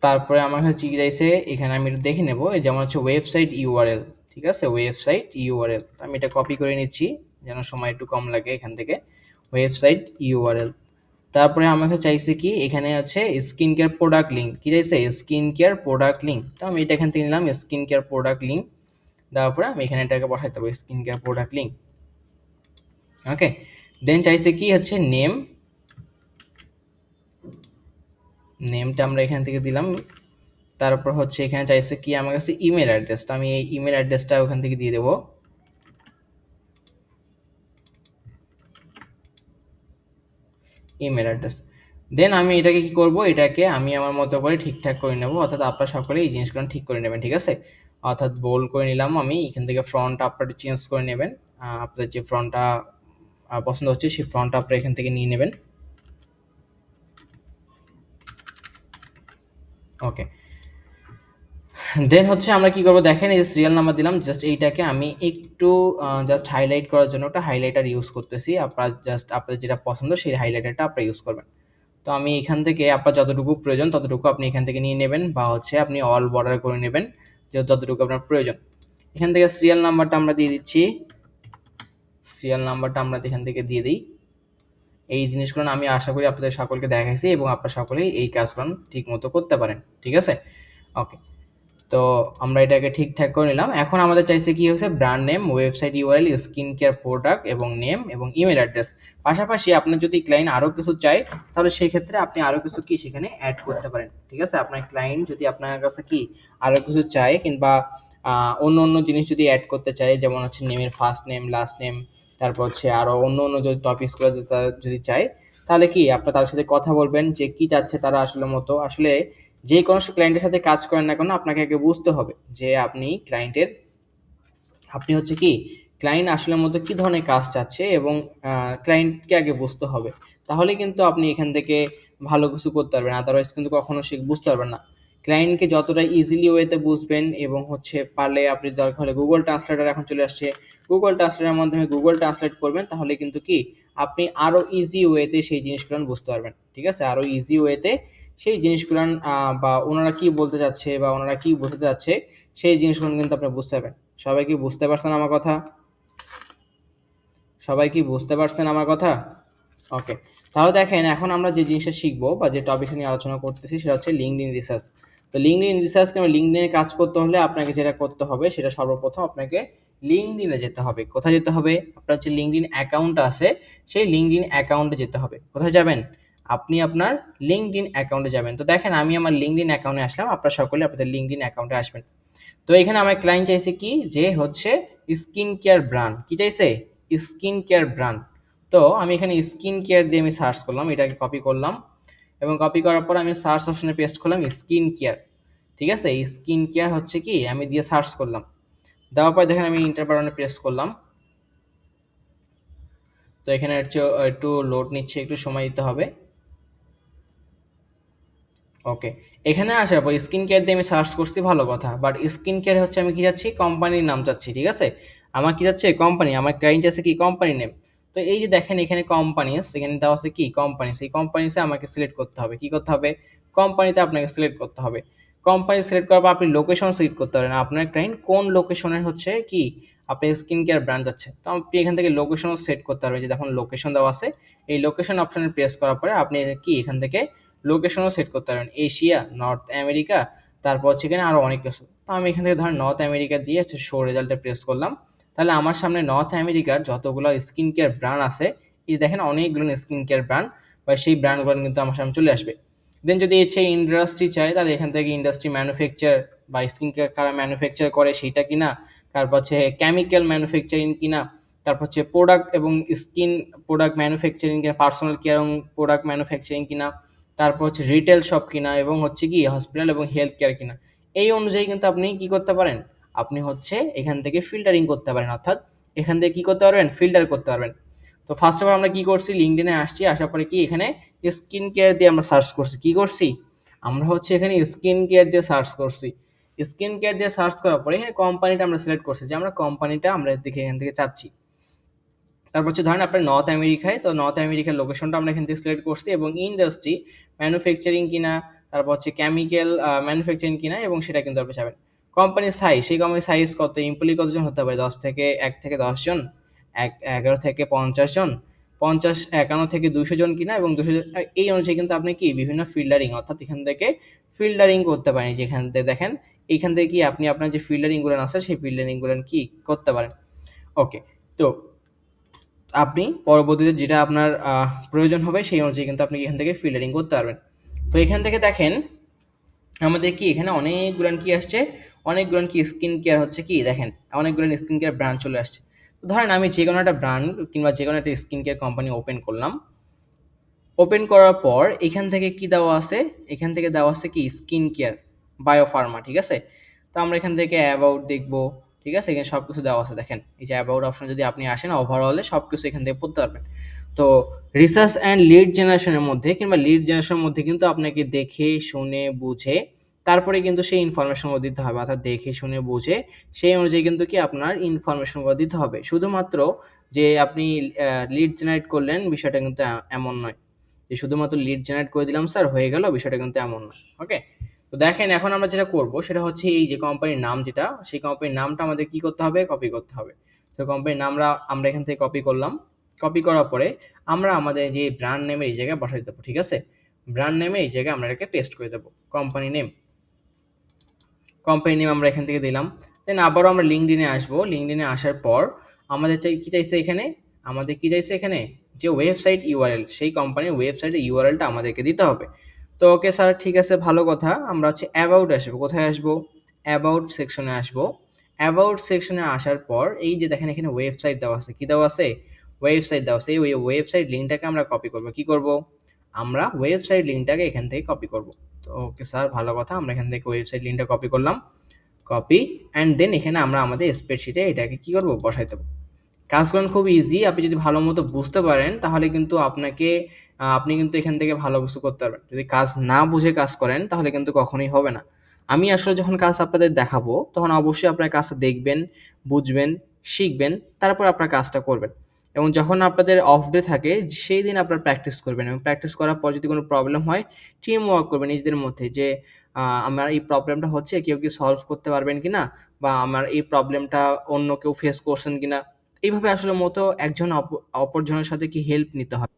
তারপরে আমার কাছে কি চাইছে, এখানে আমি একটু দেখে নেব, যেমন হচ্ছে ওয়েবসাইট ইউআরএল, ঠিক আছে, ওয়েবসাইট ইউআরএল। আমি এটা কপি করে নিচ্ছি যেন সময় একটু কম লাগে। এখান থেকে ওয়েবসাইট ইউআরএল। তারপরে আমাকে চাইছে কি, এখানে হচ্ছে স্কিন কেয়ার প্রোডাক্ট লিঙ্ক, কি চাইছে, স্কিন কেয়ার প্রোডাক্ট লিঙ্ক। তো আমি এটা এখান থেকে নিলাম স্কিন কেয়ার প্রোডাক্ট লিঙ্ক। তারপরে আমি এখানে এটাকে বসাইতে হবে স্কিন কেয়ার প্রোডাক্ট লিঙ্ক। ওকে, দেন চাইছে কি হচ্ছে নেমটা আমরা এখান থেকে দিলাম। তারপর হচ্ছে এখানে চাইছে কি আমার কাছে ইমেল অ্যাড্রেস, তো আমি এই ইমেল অ্যাড্রেসটা ওখান থেকে দিয়ে দেবো। Email address. দেন আমি এটাকে কি করব, এটাকে আমি আমার মতো করে ঠিকঠাক করে নেব, অর্থাৎ আপনারা সকলে এই জিনিসগুলো ঠিক করে নেবেন, ঠিক আছে? অর্থাৎ বোল্ড করে নিলাম আমি, এখান থেকে ফ্রন্ট আপনারা চেঞ্জ করে নেবেন। আপনাদের যে ফ্রন্টটা পছন্দ হচ্ছে সেই ফ্রন্টটা আপনারা এখান থেকে নিয়ে নেবেন। ওকে, দেন হচ্ছে আমরা কি করব, দেখেন এই যে সিরিয়াল নাম্বার দিলাম, জাস্ট এইটাকে আমি একটু জাস্ট হাইলাইট করার জন্য একটা হাইলাইটার ইউজ করতেছি। আপনারা জাস্ট আপনাদের যেটা পছন্দ সেই হাইলাইটারটা আপনারা ইউজ করবেন। তো আমি এখান থেকে আপনার যতটুকু প্রয়োজন ততটুকু আপনি এখান থেকে নিয়ে নেবেন, বা হচ্ছে আপনি অল বর্ডার করে নেবেন যে যতটুকু আপনার প্রয়োজন। এখান থেকে সিরিয়াল নাম্বারটা আমরা দিয়ে দিচ্ছি, সিরিয়াল নাম্বারটা আমরা এখান থেকে দিয়ে দিই। এই জিনিসগুলো আমি আশা করি আপনাদের সকলকে দেখাইছি এবং আপনারা সকলেই এই কাজগুলো ঠিক মতো করতে পারেন, ঠিক আছে? ওকে, তো আমরা এটাকে ঠিকঠাক করে নিলাম। এখন আমাদের চাইছে কি হচ্ছে, brand name, website URL, skin care product এবং নেম এবং ইমেল অ্যাড্রেস। পাশাপাশি আপনার যদি ক্লায়েন্ট আরও কিছু চায় তাহলে সেই ক্ষেত্রে আপনি আরও কিছু কি সেখানে অ্যাড করতে পারেন, ঠিক আছে? আপনার ক্লায়েন্ট যদি আপনার কাছে কি আরও কিছু চায়, কিংবা অন্য অন্য জিনিস যদি অ্যাড করতে চায়, যেমন হচ্ছে নেমের ফার্স্ট নেম, লাস্ট নেম, তারপর হচ্ছে আরও অন্য অন্য যদি টপিকসগুলো যদি চায়, তাহলে কি আপনার তাদের সাথে কথা বলবেন যে কি চাচ্ছে তারা আসলে যে কোনো ক্লায়েন্টের সাথে কাজ করেন না কেন আপনাকে আগে বুঝতে হবে যে আপনি হচ্ছে কি ক্লায়েন্ট আসলে মূলত কী ধরনের কাজ চাচ্ছে এবং ক্লায়েন্টকে আগে বুঝতে হবে। তাহলে কিন্তু আপনি এখান থেকে ভালো কিছু করতে পারবেন। আদারওয়াইজ কিন্তু কখনো সে বুঝতে পারবেন না। ক্লায়েন্টকে যতটা ইজিলি ওয়েতে বুঝবেন এবং পারলে আপনি দরকার হলে Google ট্রান্সলেটর এখন চলে আসছে। Google ট্রান্সলেটরের মাধ্যমে Google ট্রান্সলেট করবেন, তাহলে কিন্তু কি আপনি আরো ইজি ওয়েতে সেই জিনিসগুলান বুঝতে পারবেন। ঠিক আছে? আরো ইজি ওয়েতে সেই জিনিসগুলান বা ওনারা কি বলতে চাচ্ছে বা ওনারা কি বোঝাতে চাচ্ছে সেই জিনিসগুলো কিন্তু আপনি বুঝতে পারবেন। সবাই কি বুঝতে পারছেন আমার কথা? সবাই কি বুঝতে পারছেন আমার কথা? ওকে। তাহলে দেখেন এখন আমরা যে জিনিসটা শিখবো বা যে টপিকটা নিয়ে আলোচনা করতেছি সেটা হচ্ছে লিঙ্কডইন রিসার্চ। তো লিঙ্কডইন রিসার্চ কিংবা লিঙ্কডইনে কাজ করতে হলে আপনাকে যেটা করতে হবে সেটা সর্বপ্রথম আপনাকে লিঙ্কডইনে যেতে হবে। কোথায় যেতে হবে? আপনার যে লিঙ্কডইন অ্যাকাউন্ট আছে সেই লিঙ্কডইন অ্যাকাউন্টে যেতে হবে। কোথায় যাবেন? আপনি আপনার লিঙ্কডইন অ্যাকাউন্টে যাবেন। তো দেখেন আমি আমার লিঙ্কডইন অ্যাকাউন্টে আসলাম। আপনারা সকলে আপনাদের লিঙ্কডইন অ্যাকাউন্টে আসবেন। তো এখানে আমার ক্লায়েন্ট চাইছে কি যে হচ্ছে স্কিন কেয়ার ব্র্যান্ড। কি চাইছে? Skin care brand. তো আমি এখানে স্কিন কেয়ার দিয়ে আমি সার্চ করলাম, এটাকে কপি করলাম এবং কপি করার পর আমি সার্চ অপশনে পেস্ট করলাম স্কিন কেয়ার। ঠিক আছে? স্কিন কেয়ার হচ্ছে কি আমি দিয়ে সার্চ করলাম। দেওয়ার পর দেখেন আমি ইন্টার বাটনে প্রেস করলাম। তো এখানে হচ্ছে একটু লোড নিচ্ছে, একটু সময় দিতে হবে। ওকে। এখানে আসার পর স্কিন কেয়ার দিয়ে আমি সার্চ করছি, ভালো কথা। বাট স্কিন কেয়ার হচ্ছে আমি কি যাচ্ছি? কোম্পানির নাম চাচ্ছি। ঠিক আছে? আমার কি যাচ্ছে? কোম্পানি। আমার ক্লায়েন্ট আছে কি? Company name. তো এই যে দেখেন এখানে কোম্পানিস, এখানে দেওয়া আছে কি? কোম্পানিস। এই কোম্পানিসে আমাকে সিলেক্ট করতে হবে। কি করতে হবে? কোম্পানিতে আপনাকে সিলেক্ট করতে হবে। কোম্পানি সিলেক্ট করার পর আপনি লোকেশন সিলেক্ট করতে পারেন। আপনার ক্লায়েন্ট কোন লোকেশনের হচ্ছে কি আপনি স্কিন কেয়ার ব্র্যান্ড যাচ্ছে। তো আপনি এখান থেকে লোকেশনও সেট করতে পারবেন। যে দেখুন লোকেশন দেওয়া আছে। এই লোকেশন অপশনে প্রেস করার পরে আপনি কি এখান থেকে লোকেশনও সেট করতে পারবেন। এশিয়া, নর্থ আমেরিকা, তারপর হচ্ছে এখানে আরও অনেক কিছু। তো আমি এখান থেকে ধরেন নর্থ আমেরিকা দিয়ে হচ্ছে শো রেজাল্টে প্রেস করলাম। তাহলে আমার সামনে নর্থ আমেরিকার যতগুলো স্কিন কেয়ার ব্র্যান্ড আছে, এই দেখেন অনেকগুলো স্কিন কেয়ার ব্র্যান্ড বা সেই ব্র্যান্ডগুলো কিন্তু আমার সামনে চলে আসবে। দেন যদি হচ্ছে ইন্ডাস্ট্রি চাই, তাহলে এখান থেকে ইন্ডাস্ট্রি ম্যানুফ্যাকচার বা স্কিন কেয়ার কারা ম্যানুফ্যাকচার করে সেইটা কিনা, তারপর হচ্ছে কেমিক্যাল ম্যানুফ্যাকচারিং কিনা, তারপর হচ্ছে প্রোডাক্ট এবং স্কিন প্রোডাক্ট ম্যানুফ্যাকচারিং কিনা, পার্সোনাল কেয়ার এবং প্রোডাক্ট ম্যানুফ্যাকচারিং কিনা, তারপর হচ্ছে রিটেল শপ কিনা এবং হচ্ছে কি হসপিটাল এবং হেলথ কেয়ার কিনা। এই অনুযায়ী কিন্তু আপনি কি করতে পারেন? আপনি হচ্ছে এখান থেকে ফিল্টারিং করতে পারেন, অর্থাৎ এখান থেকে কি করতে পারবেন? ফিল্টার করতে পারবেন। তো ফার্স্ট অফ অল আমরা কি করছি? লিঙ্কডইনে আসছি, আসার পরে কি এখানে স্কিন কেয়ার দিয়ে আমরা সার্চ করছি। কি করছি? আমরা হচ্ছে এখানে স্কিন কেয়ার দিয়ে সার্চ করছি। স্কিন কেয়ার দিয়ে সার্চ করার পরে এখানে কোম্পানিটা আমরা সিলেক্ট করছি যে আমরা কোম্পানিটা আমরা দেখে এখান থেকে চাচ্ছি। তারপর হচ্ছে ধরেন আপনার নর্থ আমেরিকায়, তো নর্থ আমেরিকার লোকেশনটা আমরা এখান থেকে সিলেক্ট করছি এবং ইন্ডাস্ট্রি ম্যানুফ্যাকচারিং কিনা, তারপর হচ্ছে কেমিক্যাল ম্যানুফ্যাকচারিং কিনা এবং সেটা কিন্তু আপনি পাবেন। কোম্পানির সাইজ, সেই কোম্পানির সাইজ কত, এমপ্লয়ি কতজন হতে পারে? 1 থেকে 10 জন, 11 থেকে 50 জন, 51 থেকে 200 জন কিনা এবং 200 জন, এই অনুযায়ী কিন্তু আপনি কি বিভিন্ন ফিল্টারিং, অর্থাৎ এখান থেকে ফিল্টারিং করতে পারেন। যেখান থেকে দেখেন এইখান থেকে কি আপনি আপনার যে ফিল্টারিংগুলো আছে সেই ফিল্টারিংগুলো কি করতে পারেন। ওকে। তো আপনি পরবর্তীতে যেটা আপনার প্রয়োজন হবে সেই অনুযায়ী কিন্তু আপনি এখান থেকে ফিল্টারিং করতে পারবেন। তো এখান থেকে দেখেন আমাদের কি এখানে অনেকগুলান কি আসছে, অনেকগুলান কি স্কিন কেয়ার হচ্ছে কি দেখেন অনেকগুলান স্কিন কেয়ার ব্র্যান্ড চলে আসছে। তো ধরেন আমি যে কোনো একটা ব্র্যান্ড কিংবা যে কোনো একটা স্কিন কেয়ার কোম্পানি ওপেন করলাম। ওপেন করার পর এখান থেকে কি দেওয়া আছে? এখান থেকে দেওয়া আছে কি স্কিন কেয়ার, বায়োফার্মা। ঠিক আছে? তো আমরা এখান থেকে অ্যাবাউট দেখব। ঠিক আছে? এখানে সব কিছু দেওয়া আছে দেখেন। এই যে অ্যাবাউট অপশনে যদি আপনি আসেন, ওভারঅলে সব কিছু এখান থেকে পড়তে পারবেন। তো রিসার্চ অ্যান্ড লিড জেনারেশনের মধ্যে কিংবা লিড জেনারেশনের মধ্যে কিন্তু আপনাকে দেখে শুনে বুঝে তারপরে কিন্তু সেই ইনফরমেশনগুলো দিতে হবে, অর্থাৎ দেখে শুনে বুঝে সেই অনুযায়ী কিন্তু কি আপনার ইনফরমেশনগুলো দিতে হবে। শুধুমাত্র যে আপনি লিড জেনারেট করলেন বিষয়টা কিন্তু এমন নয় যে শুধুমাত্র লিড জেনারেট করে দিলাম স্যার হয়ে গেল, বিষয়টা কিন্তু এমন নয়। ওকে। তো দেখেন এখন আমরা যেটা করব সেটা হচ্ছে এই যে কোম্পানির নাম যেটা, সেই কোম্পানির নামটা আমাদের কি করতে হবে? কপি করতে হবে। তো কোম্পানির নামটা আমরা এখান থেকে কপি করলাম। কপি করার পরে আমরা আমাদের যে ব্র্যান্ড নেমে এই জায়গায় বসাই দেবো। ঠিক আছে? ব্র্যান্ড নেমে এই জায়গায় আমরা এটাকে পেস্ট করে দেবো। কোম্পানি নেম, কোম্পানি নেম আমরা এখান থেকে দিলাম। দেন আবারও আমরা লিঙ্কডইনে আসবো। লিঙ্কডইনে আসার পর আমাদের কি চাইছে এখানে? আমাদের কি চাইছে এখানে? যে ওয়েবসাইট ইউআরএল, সেই কোম্পানির ওয়েবসাইটের ইউআরএলটা আমাদেরকে দিতে হবে। তো ওকে স্যার, ঠিক আছে, ভালো কথা। আমরা হচ্ছে অ্যাবাউট আসবো। কোথায় আসবো? অ্যাবাউট সেকশনে আসবো। অ্যাবাউট সেকশনে আসার পর এই যে দেখেন এখানে ওয়েবসাইট দেওয়া আছে। কি দেওয়া আছে? ওয়েবসাইট দেওয়া আছে। এই ওয়েবসাইট লিঙ্কটাকে আমরা কপি করবো। কি করব? আমরা ওয়েবসাইট লিঙ্কটাকে এখান থেকে কপি করব। তো ওকে স্যার, ভালো কথা। আমরা এখান থেকে ওয়েবসাইট লিঙ্কটা কপি করলাম। কপি অ্যান্ড দেন এখানে আমরা আমাদের স্প্রেডশিটে এটাকে কি করব? বসাই দেবো। কাজগুলো খুব ইজি। আপনি যদি ভালো মতো বুঝতে পারেন তাহলে কিন্তু আপনি কিন্তু এখান থেকে ভালো কিছু করতে পারবেন। যদি কাজ না বুঝে কাজ করেন তাহলে কিন্তু কখনোই হবে না। আমি আসলে যখন কাজ আপনাদের দেখাবো তখন অবশ্যই আপনারা কাজটা দেখবেন, বুঝবেন, শিখবেন, তারপর আপনার কাজটা করবেন। এবং যখন আপনাদের অফ ডে থাকে সেই দিন আপনারা প্র্যাকটিস করবেন এবং প্র্যাকটিস করার পর যদি কোনো প্রবলেম হয় টিম ওয়ার্ক করবেন নিজেদের মধ্যে যে আমার এই প্রবলেমটা হচ্ছে কেউ কি সলভ করতে পারবেন কিনা, বা আমার এই প্রবলেমটা অন্য কেউ ফেস করছেন কিনা। এইভাবে আসলে মতো একজন অপরজনের সাথে কি হেল্প নিতে হয়।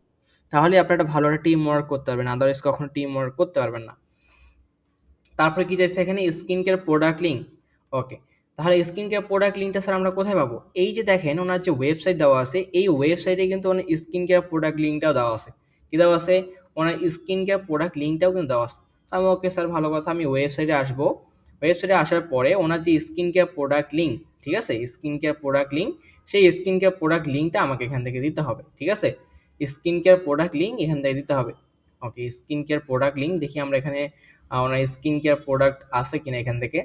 তাহলে আপনারা একটা ভালো একটা টিম ওয়ার্ক করতে পারবেন। আদারওয়াইজ কখনো টিম ওয়ার্ক করতে পারবেন না। তারপরে কি চাইছে এখানে স্কিন কেয়ার প্রোডাক্ট লিঙ্ক। ওকে। তাহলে স্কিন কেয়ার প্রোডাক্ট লিঙ্কটা স্যার আমরা কোথায় পাবো? এই যে দেখেন ওনার যে ওয়েবসাইট দেওয়া আছে, এই ওয়েবসাইটে কিন্তু ওনার স্কিন কেয়ার প্রোডাক্ট লিঙ্কটাও দেওয়া আছে। কি দেওয়া আছে? ওনার স্কিন কেয়ার প্রোডাক্ট লিঙ্কটাও কিন্তু দেওয়া আছে। তো আমি ওকে স্যার ভালো কথা, আমি ওয়েবসাইটে আসবো। ওয়েবসাইটে আসার পরে ওনার যে স্কিন কেয়ার প্রোডাক্ট লিঙ্ক, ঠিক আছে? স্কিন কেয়ার প্রোডাক্ট লিঙ্ক, সেই স্কিন কেয়ার প্রোডাক্ট লিঙ্কটা আমাকে এখান থেকে দিতে হবে। ঠিক আছে? স্কিন কেয়ার প্রোডাক্ট লিঙ্ক এখান থেকে দিতে হবে। ওকে, স্কিন কেয়ার প্রোডাক্ট লিঙ্ক দেখি আমরা এখানে ওনার স্কিন কেয়ার প্রোডাক্ট আছে কিনা এখান থেকে।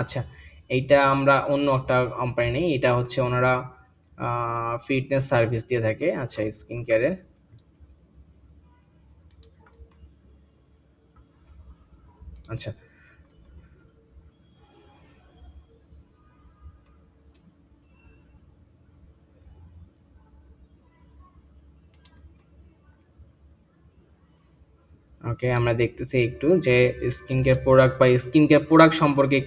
আচ্ছা, এইটা আমরা অন্য একটা কোম্পানি নেই, এটা হচ্ছে ওনারা ফিটনেস সার্ভিস দিয়ে থাকে। আচ্ছা, স্কিন কেয়ারের। আচ্ছা, ওকে, আমরা দেখতেছি একটু যে স্কিন কেয়ার প্রোডাক্ট বা স্কিন কেয়ার প্রোডাক্ট সম্পর্কে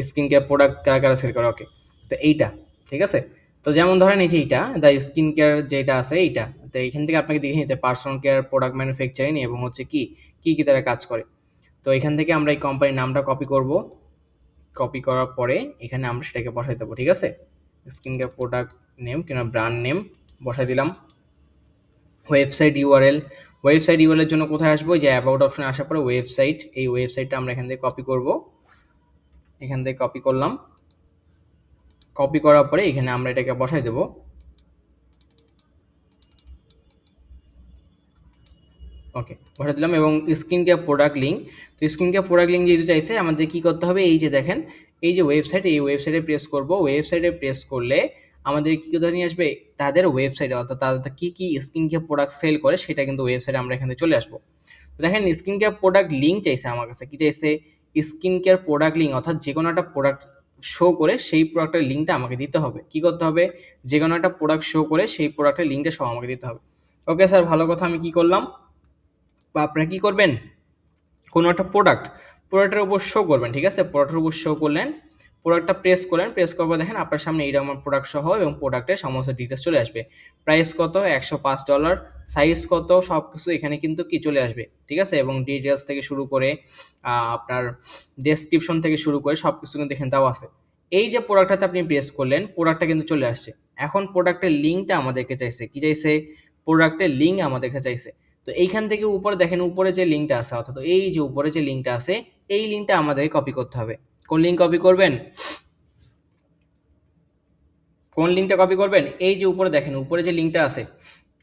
স্কিন কেয়ার প্রোডাক্ট কারা কারা সেল করে। ওকে, তো এইটা ঠিক আছে। তো যেমন ধরেন এই যে এইটা দ্য স্কিন কেয়ার যেটা আছে এইটা, তো এইখান থেকে আপনাকে দেখে নিতে পার্সোনাল কেয়ার প্রোডাক্ট ম্যানুফ্যাকচারিং এবং হচ্ছে কি কি কি তারা কাজ করে। তো এখান থেকে আমরা এই কোম্পানির নামটা কপি করব। কপি করার পরে এখানে আমরা সেটাকে বসাই দেবো। ঠিক আছে, স্কিন কেয়ার প্রোডাক্ট নেম কিংবা ব্র্যান্ড নেম বসাই দিলাম। ওয়েবসাইট ইউআরএল, ওয়েবসাইট ইউআরএল এর জন্য কোথায় আসবো? যে অ্যাবাউট অপশনে আসার পরে ওয়েবসাইট, এই ওয়েবসাইটটা আমরা এখান থেকে কপি করব। এখান থেকে কপি করলাম। কপি করার পরে এখানে আমরা এটাকে বসাই দেবো। ওকে, বসাই দিলাম। এবং স্কিন কেয়ার প্রোডাক্ট লিঙ্ক, তো স্কিন কেয়ার প্রোডাক্ট লিঙ্ক যেহেতু চাইছে আমাদের কি করতে হবে? এই যে দেখেন এই যে ওয়েবসাইট, এই ওয়েবসাইটে প্রেস করব। ওয়েবসাইটে প্রেস করলে আমাদের কি কোথায় নিয়ে আসবে? তাদের ওয়েবসাইটে, অর্থাৎ তাদের কি কি স্কিন কেয়ার প্রোডাক্ট সেল করে সেটা কিন্তু ওয়েবসাইটে আমরা এখানে চলে আসবো। তো দেখেন স্কিন কেয়ার প্রোডাক্ট লিঙ্ক চাইছে আমার কাছে। কি চাইছে? স্কিন কেয়ার প্রোডাক্ট লিঙ্ক, অর্থাৎ যে কোনো একটা প্রোডাক্ট শো করে সেই প্রোডাক্টের লিঙ্কটা আমাকে দিতে হবে। কি করতে হবে? যে কোনো একটা প্রোডাক্ট শো করে সেই প্রোডাক্টের লিঙ্কটা সহ আমাকে দিতে হবে। ওকে স্যার, ভালো কথা। আমি কি করলাম বা আপনারা কি করবেন? কোনো একটা প্রোডাক্টের উপর শো করবেন। ঠিক আছে, প্রোডাক্টের উপর শো করলেন, প্রোডাক্টটা প্রেস করলেন, প্রেস করার পর দেখেন আপনার সামনে এইরকম আমার প্রোডাক্ট সহ এবং প্রোডাক্টের সমস্ত ডিটেলস চলে আসবে। প্রাইস কত? $105, সাইজ কত, সব কিছু এখানে কিন্তু কি চলে আসবে। ঠিক আছে, এবং ডিটেলস থেকে শুরু করে আপনার ডেসক্রিপশন থেকে শুরু করে সব কিছু কিন্তু এখানে দেওয়া আছে। এই যে প্রোডাক্টটাতে আপনি প্রেস করলেন, প্রোডাক্টটা কিন্তু চলে আসছে। এখন প্রোডাক্টের লিঙ্কটা আমাদেরকে চাইছে। কি চাইছে? প্রোডাক্টের লিঙ্ক আমাদেরকে চাইছে। তো এইখান থেকে উপরে দেখেন, উপরে যে লিঙ্কটা আছে, অর্থাৎ এই যে উপরে যে লিঙ্কটা আছে, এই লিঙ্কটা আমাদেরকে কপি করতে হবে। কোন লিঙ্ক কপি করবেন? কোন লিঙ্কটা কপি করবেন? এই যে উপরে দেখেন, উপরে যে লিঙ্কটা আছে,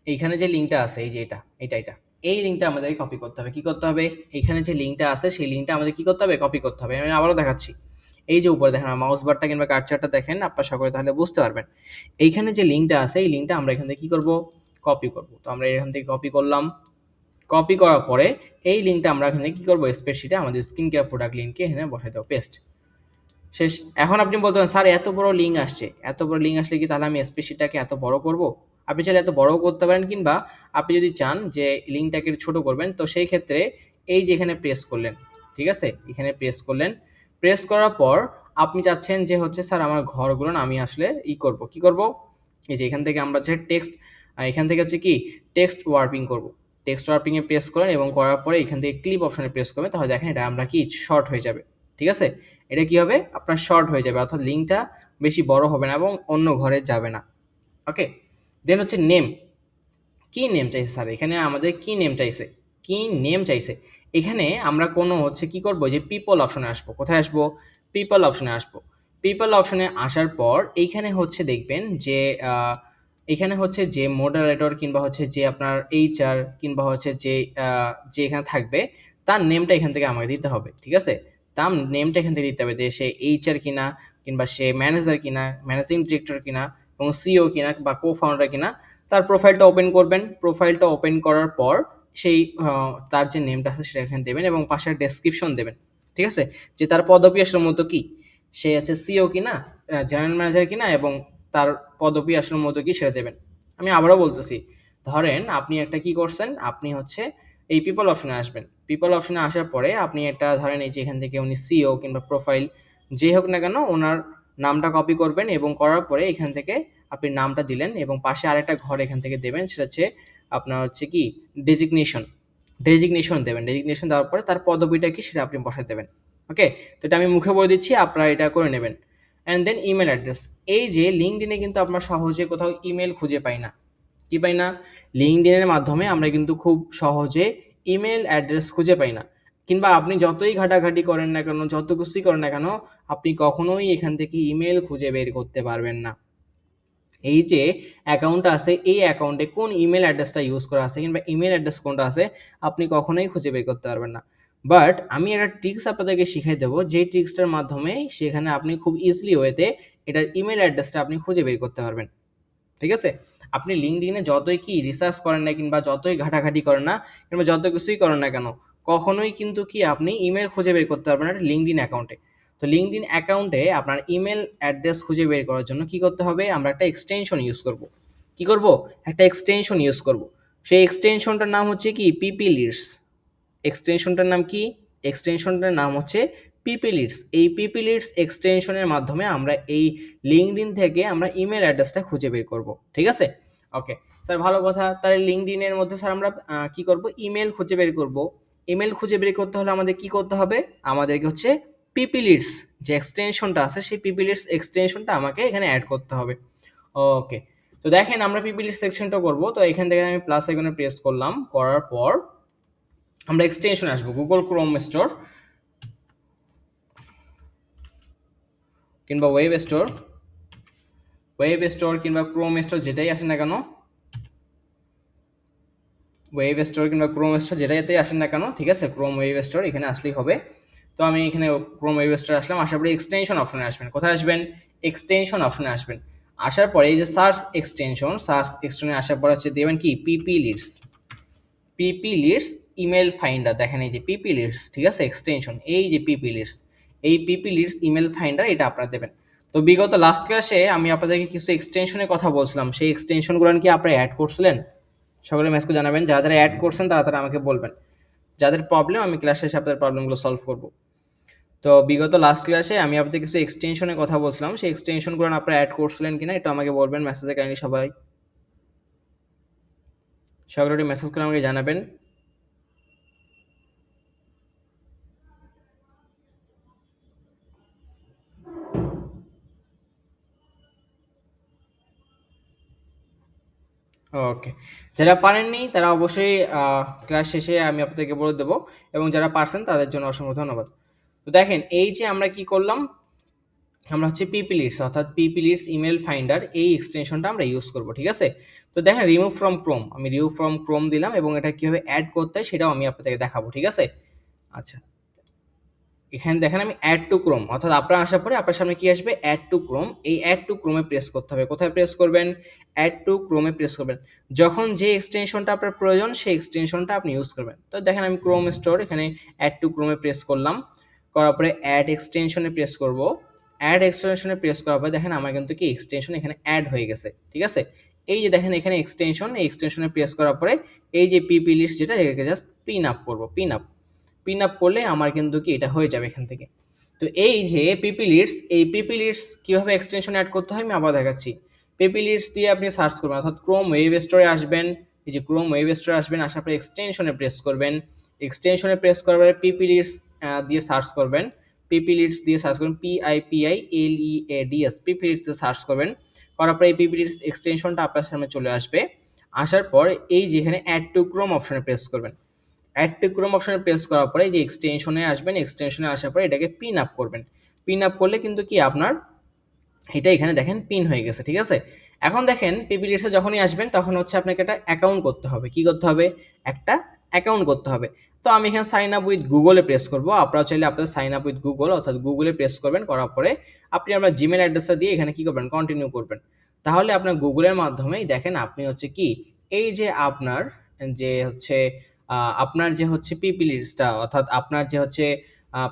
এইখানে যে লিঙ্কটা আছে, এই যে এটা এই লিঙ্কটা আমাদেরকে কপি করতে হবে। কি করতে হবে? এইখানে যে লিঙ্কটা আছে সেই লিঙ্কটা আমাদের কি করতে হবে? কপি করতে হবে। আমি আবারও দেখাচ্ছি। এই যে উপরে দেখেন মাউস বারটা কিংবা কার্সারটা দেখেন, আপনারা সকলে তাহলে বুঝতে পারবেন। এইখানে যে লিঙ্কটা আছে এই লিঙ্কটা আমরা এখান থেকে কি করব? কপি করব। তো আমরা এখান থেকে কপি করলাম। কপি করার পরে এই লিঙ্কটা আমরা এখানে কি করব? স্প্রেডশিটে আমাদের স্কিন কেয়ার প্রোডাক্ট লিঙ্ককে এখানে বসাই দেবো, পেস্ট। শেষ। এখন আপনি বলতে পারেন স্যার এত বড় লিঙ্ক আসছে, এত বড় লিঙ্ক আসলে কি তাহলে আমি স্প্রেডশিটটাকে এত বড় করব? আপনি চাইলে এত বড়ও করতে পারেন, কিংবা আপনি যদি চান যে লিঙ্কটাকে ছোট করবেন, তো সেই ক্ষেত্রে এই যে এখানে প্রেস করলেন, ঠিক আছে, এখানে প্রেস করলেন। প্রেস করার পর আপনি চাচ্ছেন যে হচ্ছে স্যার আমার ঘরগুলো না আমি আসলে করব, কি করব? এই যে এখান থেকে আমরা যে টেক্সট, এখান থেকে হচ্ছে কি টেক্সট ওয়ার্পিং করব। টেক্সট ওয়ার্পিংয়ে প্রেস করেন এবং করার পরে এখান থেকে ক্লিপ অপশনে প্রেস করবেন, তাহলে দেখেন এটা আমরা কি শর্ট হয়ে যাবে। ঠিক আছে, এটা কি হবে? আপনার শর্ট হয়ে যাবে, অর্থাৎ লিঙ্কটা বেশি বড় হবে না এবং অন্য ঘরে যাবে না। ওকে, দেন হচ্ছে নেম। কি নেম চাইছে স্যার? এখানে আমাদের কি নেম চাইছে? কি নেম চাইছে? এখানে আমরা কোনো হচ্ছে কি করব? যে পিপল অপশনে আসবো। কোথায় আসবো? পিপল অপশনে আসবো। পিপল অপশনে আসার পর এইখানে হচ্ছে দেখবেন যে এখানে হচ্ছে যে মডারেটর কিংবা হচ্ছে যে আপনার এইচআর কিংবা হচ্ছে যে যে এখানে থাকবে তার নেমটা এখান থেকে আমাকে দিতে হবে। ঠিক আছে, তার নেমটা এখান থেকে দিতে হবে যে সে এইচআর কিনা, কিংবা সে ম্যানেজার কিনা, ম্যানেজিং ডিরেক্টর কিনা, এবং সিও কিনা বা কো ফাউন্ডার কিনা। তার প্রোফাইলটা ওপেন করবেন। প্রোফাইলটা ওপেন করার পর সেই তার যে নেমটা আছে সেটা এখানে দেবেন এবং পাশে ডেসক্রিপশন দেবেন, ঠিক আছে, যে তার পদবি আসলে মতো কি, সে হচ্ছে সিও কিনা, জেনারেল ম্যানেজার কিনা, এবং তার পদবি আসলে মতো কি সেটা দেবেন। আমি আবারও বলতেছি, ধরেন আপনি একটা কি করছেন, আপনি হচ্ছে এই পিপল অপশনে আসবেন। পিপল অপশনে আসার পরে আপনি একটা ধরেন এই যে এখান থেকে উনি সিও কিংবা প্রোফাইল যে হোক না কেন ওনার নামটা কপি করবেন এবং করার পরে এখান থেকে আপনি নামটা দিলেন এবং পাশে আরেকটা ঘর এখান থেকে দেবেন, সেটা হচ্ছে আপনার হচ্ছে কি ডেজিগনেশন। ডেজিগনেশন দেবেন। ডেজিগনেশন দেওয়ার পরে তার পদবিটা কি সেটা আপনি বসায় দেবেন। ওকে, তো এটা আমি মুখে বলে দিচ্ছি, আপনারা এটা করে নেবেন। And then email address. এই যে লিঙ্কডইনে কিন্তু আমরা সহজে কোথাও ইমেল খুঁজে পাই না। কি পাই না? লিঙ্কডইনের মাধ্যমে আমরা কিন্তু খুব সহজে ইমেল অ্যাড্রেস খুঁজে পাই না। কিংবা আপনি যতই ঘাটাঘাটি করেন না কেন, যত কিছুই করেন না কেন, আপনি কখনোই এখান থেকে ইমেল খুঁজে বের করতে পারবেন না। এই যে অ্যাকাউন্টটা আছে, এই অ্যাকাউন্টে কোন ইমেল অ্যাড্রেসটা ইউজ করা আছে কিংবা ইমেল অ্যাড্রেস কোনটা আছে আপনি কখনোই খুঁজে বের করতে পারবেন না। বাট আমি একটা ট্রিক্স আপনাদেরকে শিখিয়ে দেবো, যেই ট্রিক্সটার মাধ্যমে সেখানে আপনি খুব ইজিলি ওয়েতে এটার ইমেল অ্যাড্রেসটা আপনি খুঁজে বের করতে পারবেন। ঠিক আছে? আপনি লিঙ্কডইনে যতই কি রিসার্চ করেন না কিংবা যতই ঘাটাঘাটি করেন না কিংবা যত কিছুই করেন না কেন, কখনোই কিন্তু কি আপনি ইমেল খুঁজে বের করতে পারবেন না একটা লিঙ্কডইন অ্যাকাউন্টে। তো লিঙ্কডইন অ্যাকাউন্টে আপনার ইমেল অ্যাড্রেস খুঁজে বের করার জন্য কি করতে হবে? আমরা একটা এক্সটেনশন ইউজ করব। কি করব? একটা এক্সটেনশন ইউজ করব। সেই এক্সটেনশনটার নাম হচ্ছে কি পিপি লিডস। এক্সটেনশনটার নাম কি? এক্সটেনশনটার নাম হচ্ছে পিপি লিডস। এই পিপি লিডস এক্সটেনশনের মাধ্যমে আমরা এই লিঙ্কডইন থেকে আমরা ইমেল অ্যাড্রেসটা খুঁজে বের করব। ঠিক আছে? ওকে স্যার, ভালো কথা। তাহলে লিঙ্কডইনের মধ্যে স্যার আমরা কি করব? ইমেল খুঁজে বের করব। ইমেল খুঁজে বের করতে হলে আমাদের কি করতে হবে? আমাদেরকে হচ্ছে পিপি লিডস যে এক্সটেনশনটা আছে সেই পিপি লিডস এক্সটেনশনটা আমাকে এখানে অ্যাড করতে হবে। ওকে, তো দেখেন আমরা পিপি লিডস সেকশনটা করব। তো এখান থেকে আমি প্লাস আইকনে প্রেস করলাম, করার পর আমরা এক্সটেনশন আসবো গুগল ক্রোম স্টোর কিংবা ওয়েব স্টোর কিংবা ক্রোম স্টোর যেটাই আসে না কেন, ওয়েব স্টোর কিংবা ক্রোম স্টোর যেটাইতেই আসেন না কেন, ঠিক আছে, ক্রোম ওয়েব স্টোর এখানে আসলেই হবে। তো আমি এখানে ক্রোম ওয়েব স্টোর আসলাম, আসার পরে এক্সটেনশন অপশনে আসবেন। কোথায় আসবেন? এক্সটেনশন অপশনে আসবেন। আসার পরে এই যে সার্চ এক্সটেনশনে আসার পর হচ্ছে দেবেন কি পিপি লিডস। পিপি লিডস ইমেল ফাইন্ডার, দেখেন এই যে পিপি লিডস, ঠিক আছে, এক্সটেনশন এই যে পিপি লিডস, এই পিপি লিডস ইমেল ফাইন্ডার এটা আপনারা দেবেন। তো বিগত লাস্ট ক্লাসে আমি আপনাদেরকে কিছু এক্সটেনশনের কথা বলছিলাম, সেই এক্সটেনশনগুলো কি আপনারা অ্যাড করছিলেন? সকলে মেসেজ জানাবেন, যারা যারা অ্যাড করছেন তারা তারা আমাকে বলবেন। যাদের প্রবলেম আমি ক্লাস শেষে আপনাদের প্রবলেমগুলো সলভ করব। তো বিগত লাস্ট ক্লাসে আমি আপনাদের কিছু এক্সটেনশনের কথা বলছিলাম, সেই এক্সটেনশনগুলো আপনারা অ্যাড করছিলেন কিনা এটা আমাকে বলবেন মেসেজে কাইন্ডলি সবাই। সকলে মেসেজ করে আমাকে জানাবেন। ওকে, যারা পারেননি তারা অবশ্যই ক্লাস শেষে আমি আপনাদেরকে বলে দেবো, এবং যারা পারছেন তাদের জন্য অসংখ্য ধন্যবাদ। তো দেখেন এই যে আমরা কি করলাম, আমরা হচ্ছে পিপি লিডস অর্থাৎ পিপি লিডস ইমেল ফাইন্ডার এই এক্সটেনশনটা আমরা ইউজ করব। ঠিক আছে? তো দেখেন রিমুভ ফ্রম ক্রোম, আমি রিমুভ ফ্রম ক্রোম দিলাম এবং এটা কীভাবে অ্যাড করতে হয় সেটাও আমি আপনাদেরকে দেখাবো। ঠিক আছে? আচ্ছা, এখানে দেখেন আমি অ্যাড টু ক্রোম, অর্থাৎ আপনার আসার পরে আপনার সামনে কি আসবে? Add to Chrome. এই অ্যাড টু ক্রোমে প্রেস করতে হবে। কোথায় প্রেস করবেন? অ্যাড টু ক্রোমে প্রেস করবেন। যখন যে এক্সটেনশনটা আপনার প্রয়োজন সেই এক্সটেনশনটা আপনি ইউজ করবেন। তো দেখেন আমি ক্রোম স্টোর এখানে অ্যাড টু ক্রোমে প্রেস করলাম, করার পরে অ্যাড এক্সটেনশনে প্রেস করব। অ্যাড এক্সটেনশনে প্রেস করার পরে দেখেন আমার কিন্তু কি এক্সটেনশন এখানে অ্যাড হয়ে গেছে। ঠিক আছে? এই যে দেখেন এখানে এক্সটেনশন, এই এক্সটেনশনে প্রেস করার পরে এই যে পিপি লিস্ট যেটা এটাকে জাস্ট পিন আপ করবো। পিন আপ করলে আমার কিন্তু কি এটা হয়ে যাবে এখান থেকে। তো এই যে পিপি লিডস, এই পিপি লিডস কীভাবে এক্সটেনশন অ্যাড করতে হয় আমি আবার দেখাচ্ছি। পিপি লিডস দিয়ে আপনি সার্চ করবেন, অর্থাৎ ক্রোম ওয়েব স্টোরে আসবেন। এই যে ক্রোম ওয়েব স্টোরে আসবেন, আসার পরে এক্সটেনশনে প্রেস করবেন। এক্সটেনশনে প্রেস করার পরে পিপি লিডস দিয়ে সার্চ করবেন। পিপি লিডস দিয়ে সার্চ করবেন, PIPILEADS, পিপি লিডস দিয়ে সার্চ করবেন। করার পরে এই পিপি লিডস এক্সটেনশনটা আপনার সামনে চলে আসবে। আসার পর এই যেখানে অ্যাড টু ক্রোম অপশনে প্রেস করবেন। অ্যাড টু ক্রোম অপশনে প্রেস করার পরে যে এক্সটেনশনে আসবেন, এক্সটেনশনে আসার পরে এটাকে পিন আপ করবেন। পিন আপ করলে কিন্তু কি আপনার এটা এখানে দেখেন পিন হয়ে গেছে। ঠিক আছে? এখন দেখেন পিপি লিডসে যখনই আসবেন তখন হচ্ছে আপনাকে একটা অ্যাকাউন্ট করতে হবে। কি করতে হবে? একটা অ্যাকাউন্ট করতে হবে। তো আমি এখানে সাইন আপ উইথ গুগলে প্রেস করব। আপনারা চাইলে আপনাদের সাইন আপ উইথ গুগল অর্থাৎ গুগলে প্রেস করবেন, করার পরে আপনি আপনার জিমেল অ্যাড্রেসটা দিয়ে এখানে কি করবেন, কন্টিনিউ করবেন। তাহলে আপনার গুগলের মাধ্যমেই দেখেন আপনি হচ্ছে কি এই যে আপনার যে হচ্ছে আপনার যে হচ্ছে পিপি লিস্টটা অর্থাৎ আপনার যে হচ্ছে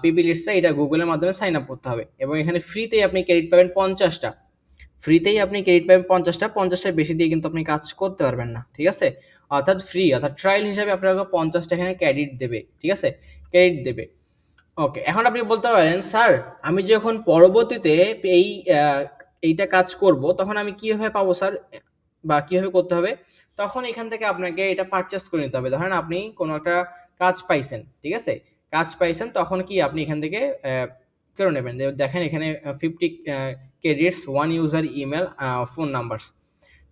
পিপি লিস্টটা এটা গুগলের মাধ্যমে সাইন আপ করতে হবে এবং এখানে ফ্রিতেই আপনি ক্রেডিট পাবেন 50টা। ফ্রিতেই আপনি ক্রেডিট পাবেন 50টা, 50টার বেশি দিয়ে কিন্তু আপনি কাজ করতে পারবেন না, ঠিক আছে? অর্থাৎ ফ্রি অর্থাৎ ট্রায়াল হিসাবে আপনাকে 50টা এখানে ক্রেডিট দেবে, ঠিক আছে? ক্রেডিট দেবে। ওকে, এখন আপনি বলতে পারেন স্যার আমি যখন পরবর্তীতে এই এইটা কাজ করব তখন আমি কিভাবে পাবো স্যার বা কিভাবে করতে হবে? তখন এখান থেকে আপনাকে এটা পারচেজ করে নিতে হবে। ধরেন আপনি কোনো একটা কাজ পাইছেন, ঠিক আছে? কাজ পাইছেন তখন কি আপনি এখান থেকে করে নেবেন। দেখেন এখানে 50 credits, 1 user email, phone numbers,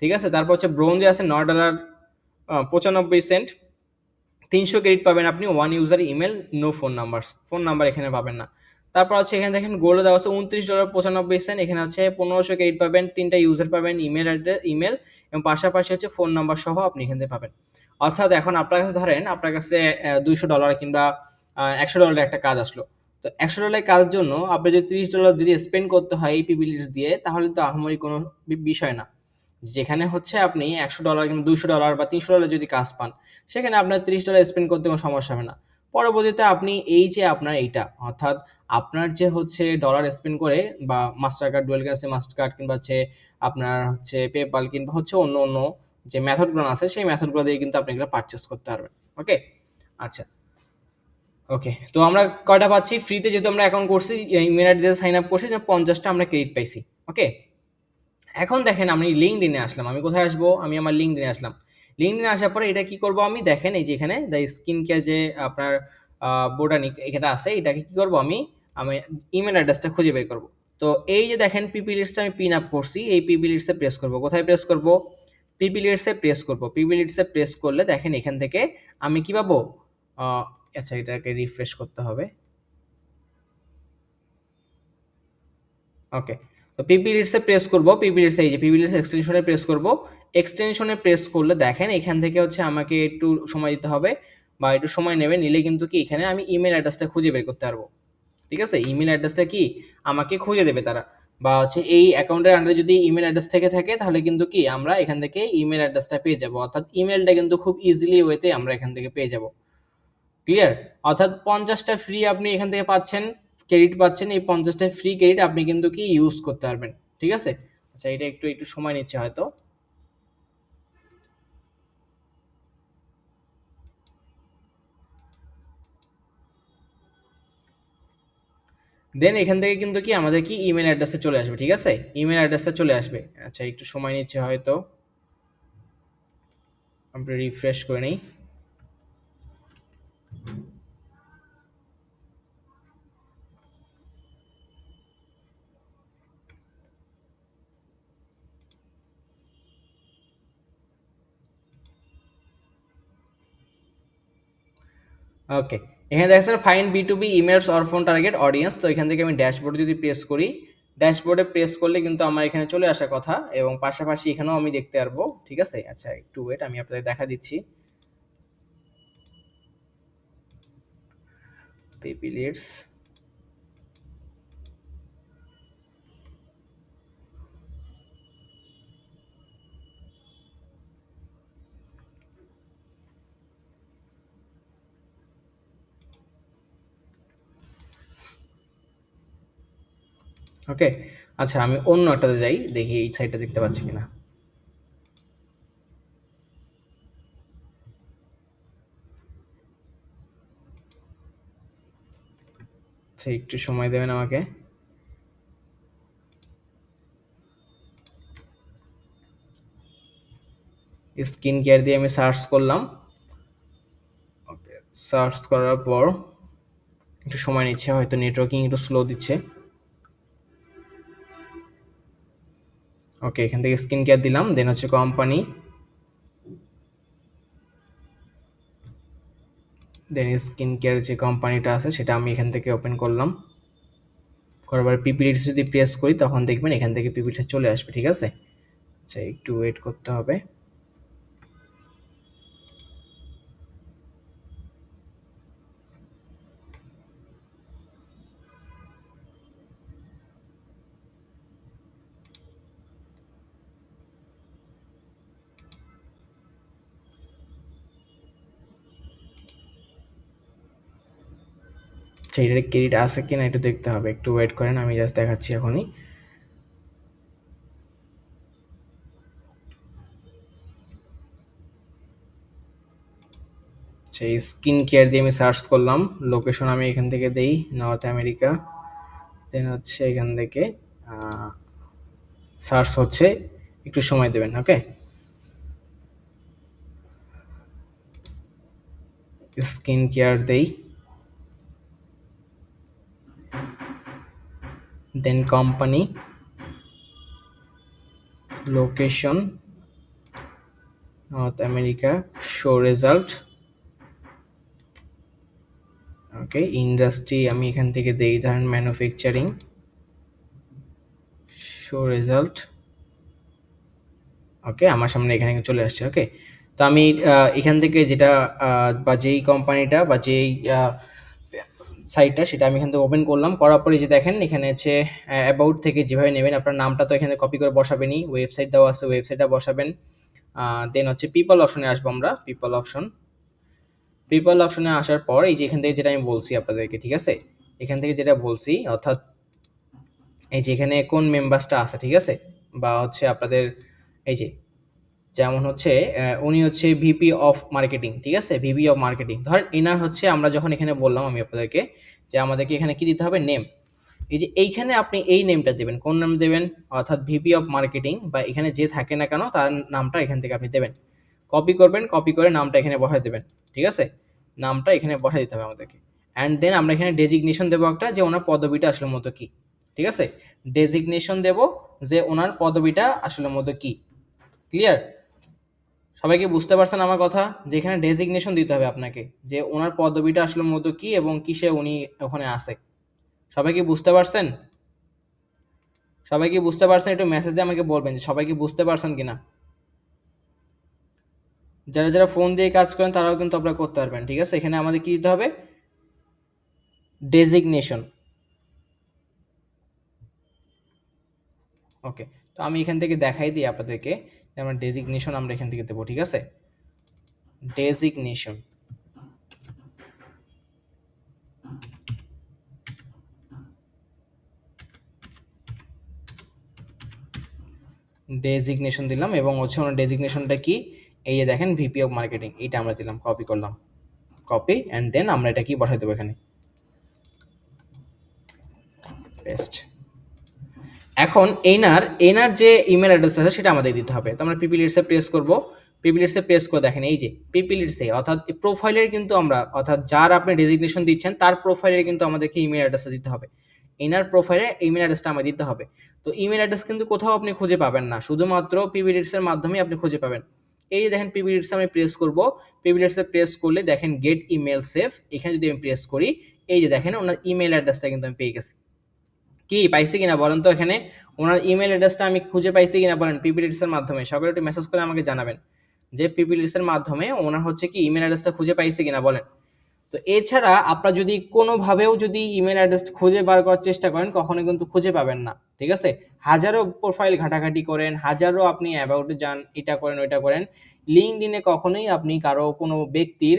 ঠিক আছে? তারপর হচ্ছে ব্রোঞ্জে আছে $9.95, 300 ক্রেডিট পাবেন আপনি, 1 user email, no phone numbers, phone number এখানে পাবেন না। তারপর হচ্ছে এখানে দেখেন গোল্ডে দেওয়া আছে $29.95, এখানে হচ্ছে 1500 ক্রেডিট পাবেন, 3টা ইউজার পাবেন, ইমেল এবং পাশাপাশি হচ্ছে ফোন নাম্বার সহ আপনি এখান থেকে পাবেন। অর্থাৎ এখন আপনার কাছে ধরেন আপনার কাছে $200 কিংবা $100 একটা কাজ আসলো। তো $100 কাজের জন্য আপনি যদি $30 যদি স্পেন্ড করতে হয় এই পিপিলিস দিয়ে তাহলে তো আহামরি কোনো বিষয় না। যেখানে হচ্ছে আপনি $100 কিংবা $200 বা $300 যদি কাজ পান সেখানে আপনার $30 স্পেন্ড করতে কোনো সমস্যা হবে না। পরবর্তীতে আপনি এই যে আপনার এইটা অর্থাৎ আপনার যে হচ্ছে ডলার স্পেন্ড করে বা master card, dual currency master card কিংবা হচ্ছে আপনার হচ্ছে পেপাল কিংবা হচ্ছে অন্য যে মেথডগুলো আছে সেই মেথডগুলো দিয়ে কিন্তু আপনি এগুলো পারচেস করতে পারবেন। ওকে, আচ্ছা, ওকে। তো আমরা কয়টা পাচ্ছি ফ্রিতে, যেহেতু আমরা অ্যাকাউন্ট করছি, ইমেল অ্যাড্রেসে সাইন আপ করছি, যে 50টা আমরা ক্রেডিট পাইছি। ওকে, এখন দেখেন আমি লিঙ্কডইনে আসলাম। আমি কোথায় আসবো? আমি আমার লিঙ্কডইনে আসলাম। লিঙ্কডইনে আসার পরে এটা কি করব আমি, দেখেন এই যে এখানে দ্য স্কিন কেয়ার যে আপনার বোটানিক এখানে আছে, এটাকে কি করব আমি আমি ইমেল অ্যাড্রেসটা খুঁজে বের করব। তো এই যে দেখেন পিপি লিস্টটা আমি পিন আপ করছি, এই পিপি লিস্টে প্রেস করব। কোথায় প্রেস করব? পিপি লিস্টে প্রেস করব। পিপি লিস্টে প্রেস করলে দেখেন এখান থেকে আমি কি পাবো? আহ, আচ্ছা, এটাকে রিফ্রেশ করতে হবে। ওকে, তো পিপি লিডসে প্রেস করব। পিপি লিডস, এই যে পিপি লিডস এক্সটেনশনে প্রেস করব। এক্সটেনশনে প্রেস করলে দেখেন এখান থেকে হচ্ছে আমাকে একটু সময় দিতে হবে বা একটু সময় নেবে, নিলে কিন্তু কি এখানে আমি ইমেল অ্যাড্রেসটা খুঁজে বের করতে পারবো। ঠিক আছে, ইমেল অ্যাড্রেসটা কি আমাকে খুঁজে দেবে তারা, বা হচ্ছে এই অ্যাকাউন্টের আন্ডারে যদি ইমেল অ্যাড্রেস থেকে থাকে তাহলে কিন্তু কি আমরা এখান থেকে ইমেল অ্যাড্রেসটা পেয়ে যাব, অর্থাৎ ইমেলটা কিন্তু খুব ইজিলি ওয়েতে আমরা এখান থেকে পেয়ে যাব। ক্লিয়ার? অর্থাৎ 50টা ফ্রি আপনি এখান থেকে পাচ্ছেন, ক্রেডিট পাচ্ছেন। এই 50টা ফ্রি ক্রেডিট আপনি কিন্তু কি ইউজ করতে পারবেন। ঠিক আছে, আচ্ছা, এটা একটু একটু সময় নিচ্ছে হয়তো। দেন এখান থেকে কিন্তু কি আমাদের কি ইমেল অ্যাড্রেসে চলে আসবে। ঠিক আছে, ইমেল অ্যাড্রেসে চলে আসবে। আচ্ছা, একটু সময় নিচ্ছে হয়তো, আমরা রিফ্রেশ করে নিই। ওকে, এখানে দেখছেন ফাইন বি2বি emails or phone target audience. তো এখান থেকে আমি ড্যাশবোর্ডে যদি প্রেস করি, ড্যাশবোর্ডে প্রেস করলে কিন্তু আমার এখানে চলে আসার কথা এবং পাশাপাশি এখানেও আমি দেখতে পারবো। ঠিক আছে, আচ্ছা একটু ওয়েট, আমি আপনাদের দেখা দিচ্ছি। পেপিলিটস, ওকে, আচ্ছা আমি অন্য একটাতে যাই, দেখি এই সাইডটা দেখতে পাচ্ছি কিনা। আচ্ছা, একটু সময় দেবেন আমাকে। স্কিন কেয়ার দিয়ে আমি সার্চ করলাম। ওকে, সার্চ করার পর একটু সময় নিচ্ছে, হয়তো নেটওয়ার্কিং একটু স্লো দিচ্ছে। ওকে, এখান থেকে স্কিন কেয়ার দিলাম, দেন হচ্ছে কোম্পানি, দেন স্কিন কেয়ার যে কোম্পানিটা আছে সেটা আমি এখান থেকে ওপেন করলাম। করার পিপিটি যদি প্রেস করি তখন দেখবেন এখান থেকে পিপিটি চলে আসবে। ঠিক আছে, আচ্ছা একটু ওয়েট করতে হবে। আচ্ছা, এটার ক্রেডিট আছে কিনা একটু দেখতে হবে, একটু ওয়েট করেন, আমি জাস্ট দেখাচ্ছি এখনই। সেই স্কিন কেয়ার দিয়ে আমি সার্চ করলাম, লোকেশন আমি এখান থেকে দেই নর্থ আমেরিকা, দেন হচ্ছে এখান থেকে সার্চ হচ্ছে, একটু সময় দেবেন। ওকে, স্কিন কেয়ার দেই, then company, location north America, show result. Okay, industry আমি এখান থেকে দেই ধরেন ম্যানুফ্যাকচারিং, শো রেজাল্ট। ওকে, আমার সামনে এখানে চলে আসছে। ওকে, তো আমি এখান থেকে যেটা বা যেই কোম্পানিটা বা যেই সাইটটা সেটা আমি এখান থেকে ওপেন করলাম, করার পরে যে দেখেন এখানে হচ্ছে অ্যাবাউট থেকে যেভাবে নেবেন আপনার নামটা তো এখানে কপি করে বসাবেনই, ওয়েবসাইট দেওয়া আছে ওয়েবসাইটটা বসাবেন। দেন হচ্ছে পিপল অপশনে আসবো আমরা, পিপল অপশনে আসার পর এই যে এখান থেকে যেটা আমি বলছি আপনাদেরকে, ঠিক আছে, এখান থেকে যেটা বলছি অর্থাৎ এই যে এখানে কোন মেম্বার্সটা আছে, ঠিক আছে, বা হচ্ছে আপনাদের এই যে যেমন হচ্ছে উনি হচ্ছে ভিপি অফ মার্কেটিং, ঠিক আছে, ভিপি অফ মার্কেটিং ধরেন এনার হচ্ছে, আমরা যখন এখানে বললাম আমি আপনাদেরকে যে আমাদেরকে এখানে কি দিতে হবে, নেম, এই যে এইখানে আপনি এই নেমটা দেবেন, কোন নাম দেবেন, অর্থাৎ ভিপি অফ মার্কেটিং বা এখানে যে থাকে না কেন তার নামটা এখান থেকে আপনি দেবেন, কপি করবেন, কপি করে নামটা এখানে বসায় দেবেন, ঠিক আছে, নামটা এখানে বসায় দিতে হবে আমাদেরকে। অ্যান্ড দেন আমরা এখানে ডেজিগনেশন দেবো একটা, যে ওনার পদবিটা আসলে মতো কি, ঠিক আছে, ডেজিগনেশন দেব যে ওনার পদবিটা আসলে মতো কি। ক্লিয়ার? সবাইকে বুঝতে পারছেন আমার কথা, যে এখানে ডেজিগনেশন দিতে হবে আপনাকে, যে ওনার পদবিটা আসলে মূলত কি এবং কিসে উনি ওখানে আছে। সবাইকে বুঝতে পারছেন? সবাইকে বুঝতে পারছেন? একটু মেসেজে আমাকে বলবেন যে সবাইকে বুঝতে পারছেন কিনা। যারা যারা ফোন দিয়ে কাজ করেন তারাও কিন্তু আপনারা করতে পারবেন, ঠিক আছে। এখানে আমাদের কি দিতে হবে, ডেজিগনেশন। ওকে, তো আমি এখান থেকে দেখাই দিই আপনাদেরকে, আমরা ডেজিগনেশন আমরা এখান থেকে দেবো, ঠিক আছে, ডেজিগনেশন। ডেজিগনেশন দিলাম এবং হচ্ছে ওনার ডেজিগনেশনটা কি, এই যে দেখেন ভিপি অফ মার্কেটিং, এইটা আমরা দিলাম, কপি করলাম, কপি অ্যান্ড দেন আমরা এটা কি বসাই দেবো এখানে, পেস্ট। এখন এনার যে ইমেল অ্যাড্রেস আছে সেটা আমাদের দিতে হবে, তো আমরা পিপি লিডসে প্রেস করব, পিপি লিডসে প্রেস করে দেখেন এই যে পিপি লিডসে অর্থাৎ প্রোফাইলের কিন্তু আমরা অর্থাৎ যার আপনি ডেজিগনেশন দিচ্ছেন তার প্রোফাইলের কিন্তু আমাদেরকে ইমেল অ্যাড্রেসটা দিতে হবে, এনার প্রোফাইলে ইমেল অ্যাড্রেসটা আমাদের দিতে হবে। তো ইমেল অ্যাড্রেস কিন্তু কোথাও আপনি খুঁজে পাবেন না, শুধুমাত্র পিপি লিডসের মাধ্যমে আপনি খুঁজে পাবেন। এই যে দেখেন পিপি লিডসে আমি প্রেস করব, পিপি লিডসে প্রেস করলে দেখেন গেট ইমেল সেভ, এখানে যদি আমি প্রেস করি এই যে দেখেন ওনার ইমেল অ্যাড্রেসটা কিন্তু আমি পেয়ে গেছি। কি পাইছি কিনা বলেন তো, এখানে ওনার ইমেল অ্যাড্রেসটা আমি খুঁজে পাইছি কিনা বলেন পিপি লিডসের মাধ্যমে, সকলে একটু মেসেজ করে আমাকে জানাবেন যে পিপি লিডসের মাধ্যমে ওনার হচ্ছে কি ইমেল অ্যাড্রেসটা খুঁজে পাইছি কিনা বলেন। তো এছাড়া আপনারা যদি কোনোভাবেও যদি ইমেল অ্যাড্রেস খুঁজে বার করার চেষ্টা করেন কখনো কিন্তু খুঁজে পাবেন না, ঠিক আছে, হাজারো প্রোফাইল ঘাটাঘাটি করেন, হাজারো আপনি অ্যাবাউটে যান, এটা করেন ওইটা করেন, লিঙ্কডইনে কখনোই আপনি কারো কোনো ব্যক্তির